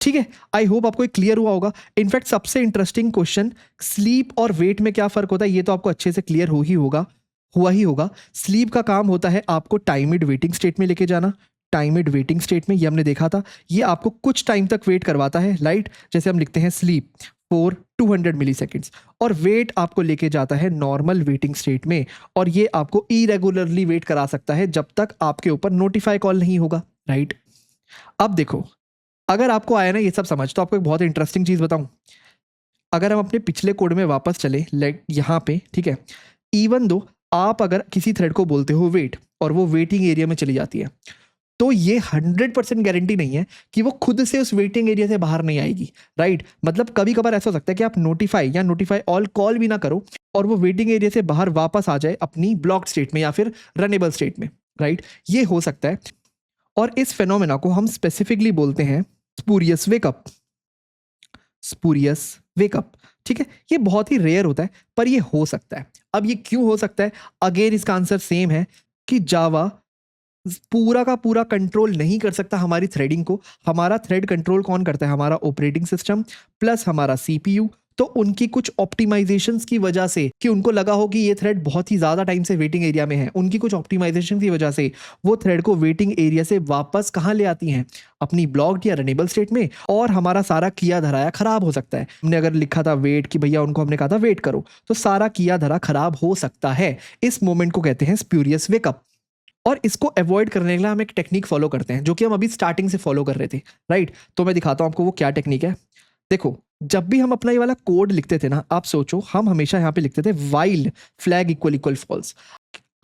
ठीक है, आई होप आपको क्लियर हुआ होगा। इनफैक्ट सबसे इंटरेस्टिंग क्वेश्चन, स्लीप और वेट में क्या फर्क होता है, ये तो आपको अच्छे से क्लियर हुआ ही होगा। स्लीप का काम होता है आपको टाइमिड वेटिंग स्टेट में लेके जाना, टाइमिड वेटिंग स्टेट में, ये हमने देखा था, ये आपको कुछ टाइम तक वेट करवाता है, राइट? जैसे हम लिखते हैं स्लीप फॉर 200 मिली सेकेंड्स, और वेट आपको लेके जाता है नॉर्मल वेटिंग स्टेट में, और ये आपको इरेगुलरली वेट करा सकता है जब तक आपके ऊपर नोटिफाई कॉल नहीं होगा, राइट? अब देखो, अगर आपको आया ना ये सब समझ, तो आपको एक बहुत इंटरेस्टिंग चीज बताऊं, अगर हम अपने पिछले कोड में वापस चले लेट यहाँ पे, ठीक है, इवन दो आप अगर किसी थ्रेड को बोलते हो वेट और वो वेटिंग एरिया में चली जाती है, तो ये 100% गारंटी नहीं है कि वो खुद से उस वेटिंग एरिया से बाहर नहीं आएगी, राइट। मतलब कभी कभार ऐसा हो सकता है कि आप नोटिफाई ऑल कॉल भी ना करो और वो वेटिंग एरिया से बाहर वापस आ जाए अपनी ब्लॉक्ड स्टेट में या फिर रनेबल स्टेट में, राइट। ये हो सकता है और इस फेनोमेना को हम स्पेसिफिकली बोलते हैं स्पूरियस वेकअप। स्पूरियस वेकअप, ठीक है, ये बहुत ही रेयर होता है पर ये हो सकता है। अब ये क्यों हो सकता है? अगेन इसका आंसर सेम है कि जावा पूरा का पूरा कंट्रोल नहीं कर सकता हमारी थ्रेडिंग को। हमारा थ्रेड कंट्रोल कौन करता है? हमारा ऑपरेटिंग सिस्टम प्लस हमारा सीपीयू। तो उनकी कुछ ऑप्टिमाइजेशंस की वजह से कि उनको लगा हो कि ये थ्रेड बहुत ही ज़्यादा टाइम से वेटिंग एरिया में है, उनकी कुछ ऑप्टिमाइजेशन की वजह से वो थ्रेड को वेटिंग एरिया से वापस कहाँ ले आती हैं? अपनी ब्लॉक्ड या रनेबल स्टेट में, और हमारा सारा किया धराया खराब हो सकता है। हमने अगर लिखा था वेट कि भैया उनको हमने कहा था वेट करो, तो सारा किया धरा खराब हो सकता है। इस मोमेंट को कहते हैं स्प्यूरियस वेकअप। और इसको अवॉइड करने के लिए हम एक टेक्निक फॉलो करते हैं जो कि हम अभी स्टार्टिंग से फॉलो कर रहे थे, राइट। तो मैं दिखाता हूं आपको वो क्या टेक्निक है। देखो, जब भी हम अपना ये वाला कोड लिखते थे ना, आप सोचो हम हमेशा यहाँ पे लिखते थे वाइल फ्लैग इक्वल फॉल्स।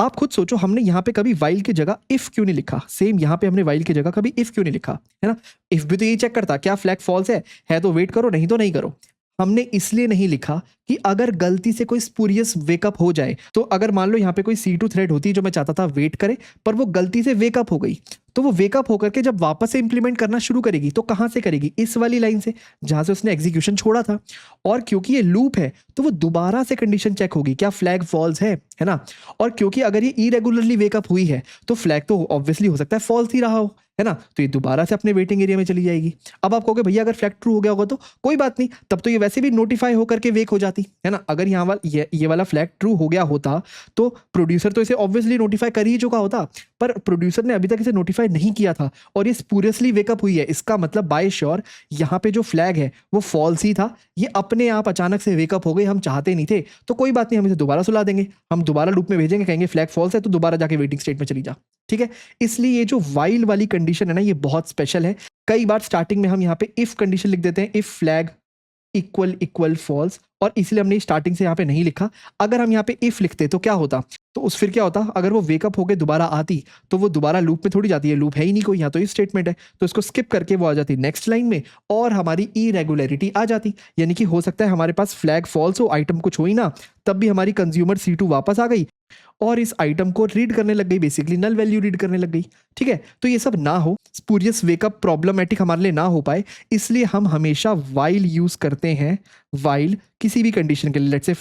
आप खुद सोचो हमने यहाँ पे कभी वाइल की जगह इफ क्यों नहीं लिखा? सेम यहाँ पे हमने वाइल की जगह कभी इफ क्यों नहीं लिखा? है ना, इफ भी तो यही चेक करता क्या फ्लैग फॉल्स है तो वेट करो, नहीं तो नहीं करो। हमने इसलिए नहीं लिखा कि अगर गलती से कोई स्पूरियस वेकअप हो जाए, तो अगर मान लो यहाँ पे कोई C2 थ्रेड होती जो मैं चाहता था वेट करे, पर वो गलती से वेकअप हो गई, तो वो वेकअप होकर के जब वापस से इंप्लीमेंट करना शुरू करेगी तो कहाँ से करेगी? इस वाली लाइन से जहाँ से उसने एग्जीक्यूशन छोड़ा था। और क्योंकि ये लूप है तो वो दोबारा से कंडीशन चेक होगी क्या फ्लैग फॉल्स है ना। और क्योंकि अगर ये इरेगुलरली वेकअप हुई है तो फ्लैग तो ऑब्वियसली हो सकता है फॉल्स ही रहा हो, है ना, तो ये दोबारा से अपने वेटिंग एरिया में चली जाएगी। अब आप कहोगे भैया अगर फ्लैग ट्रू हो गया होगा तो कोई बात नहीं, तब तो ये वैसे भी नोटिफाई होकर के वेक हो जाती, है ना। अगर यहाँ वाला ये वाला फ्लैग ट्रू हो गया होता तो प्रोड्यूसर तो इसे ऑब्वियसली नोटिफाई कर ही चुका होता, पर प्रोड्यूसर ने अभी तक इसे नोटिफाई नहीं किया था और ये स्पूरियसली वेकअप हुई है। इसका मतलब बाय श्योर यहाँ पे जो फ्लैग है वो फॉल्स ही था, ये अपने आप अचानक से वेकअप हो गई, हम चाहते नहीं थे। तो कोई बात नहीं, हम इसे दोबारा सुला देंगे, हम दोबारा लूप में भेजेंगे, कहेंगे फ्लैग फॉल्स है तो दोबारा जाके वेटिंग स्टेट में चली जा, ठीक है। इसलिए ये जो वाइल वाली कंडीशन है ना, ये बहुत स्पेशल है। कई बार स्टार्टिंग में हम यहाँ पे इफ कंडीशन लिख देते हैं, इफ फ्लैग इक्वल फॉल्स, और इसलिए हमने स्टार्टिंग से यहाँ पे नहीं लिखा। अगर हम यहाँ पे इफ लिखते तो क्या होता? तो उस फिर क्या होता? अगर वो वेकअप होके दोबारा आती तो वो दोबारा लूप में थोड़ी जाती है, लूप है ही नहीं कोई, यहाँ तो ये स्टेटमेंट है, तो इसको स्किप करके वो आ जाती नेक्स्ट लाइन में और हमारी इरेगुलरिटी आ जाती। यानी कि हो सकता है हमारे पास फ्लैग फॉल्स हो, आइटम कुछ हो ही ना, तब भी हमारी कंज्यूमर C2 वापस आ गई और इस आइटम को रीड करने लग गई, बेसिकली नल वैल्यू रीड करने लग गई, ठीक है। तो ये सब ना हो, स्पूरियस वेकअप प्रॉब्लमेटिक हमारे लिए ना हो पाए, इसलिए हम हमेशा वाइल यूज करते हैं। वाइल किसी भी कंडीशन के लिए, let's say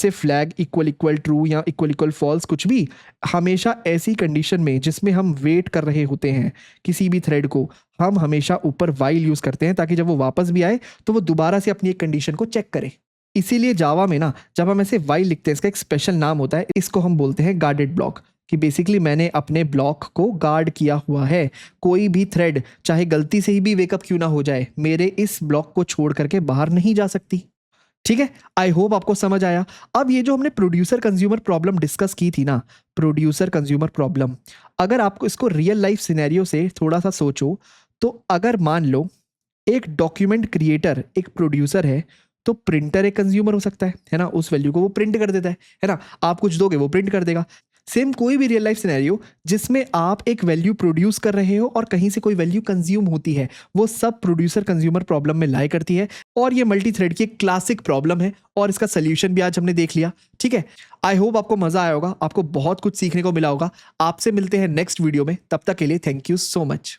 flag equal true या इक्वल फॉल्स, कुछ भी, हमेशा ऐसी कंडीशन में जिसमें हम वेट कर रहे होते हैं किसी भी थ्रेड को, हम हमेशा ऊपर वाइल यूज करते हैं ताकि जब वो वापस भी आए तो वो दोबारा से अपनी एक कंडीशन को चेक करे। इसीलिए जावा में ना जब हम ऐसे वाइल लिखते हैं, इसका एक स्पेशल नाम होता है, इसको हम बोलते हैं गार्डेड ब्लॉक, कि बेसिकली मैंने अपने ब्लॉक को गार्ड किया हुआ है। कोई भी थ्रेड चाहे गलती से ही भी वेकअप क्यों ना हो जाए, मेरे इस ब्लॉक को छोड़ करके बाहर नहीं जा सकती, ठीक है। आई होप आपको समझ आया। अब ये जो हमने प्रोड्यूसर कंज्यूमर प्रॉब्लम डिस्कस की थी ना, प्रोड्यूसर कंज्यूमर प्रॉब्लम, अगर आपको इसको रियल लाइफ सिनेरियो से थोड़ा सा सोचो, तो अगर मान लो एक डॉक्यूमेंट क्रिएटर एक प्रोड्यूसर है, तो प्रिंटर एक कंज्यूमर हो सकता है ना, उस वैल्यू को वो प्रिंट कर देता है ना, आप कुछ दोगे वो प्रिंट कर देगा। सेम कोई भी रियल लाइफ सिनेरियो जिसमें आप एक वैल्यू प्रोड्यूस कर रहे हो और कहीं से कोई वैल्यू कंज्यूम होती है, वो सब प्रोड्यूसर कंज्यूमर प्रॉब्लम में लाई करती है। और ये मल्टी थ्रेड की एक क्लासिक प्रॉब्लम है और इसका सोल्यूशन भी आज हमने देख लिया, ठीक है। आई होप आपको मजा आया होगा, आपको बहुत कुछ सीखने को मिला होगा। आपसे मिलते हैं नेक्स्ट वीडियो में, तब तक के लिए थैंक यू सो मच।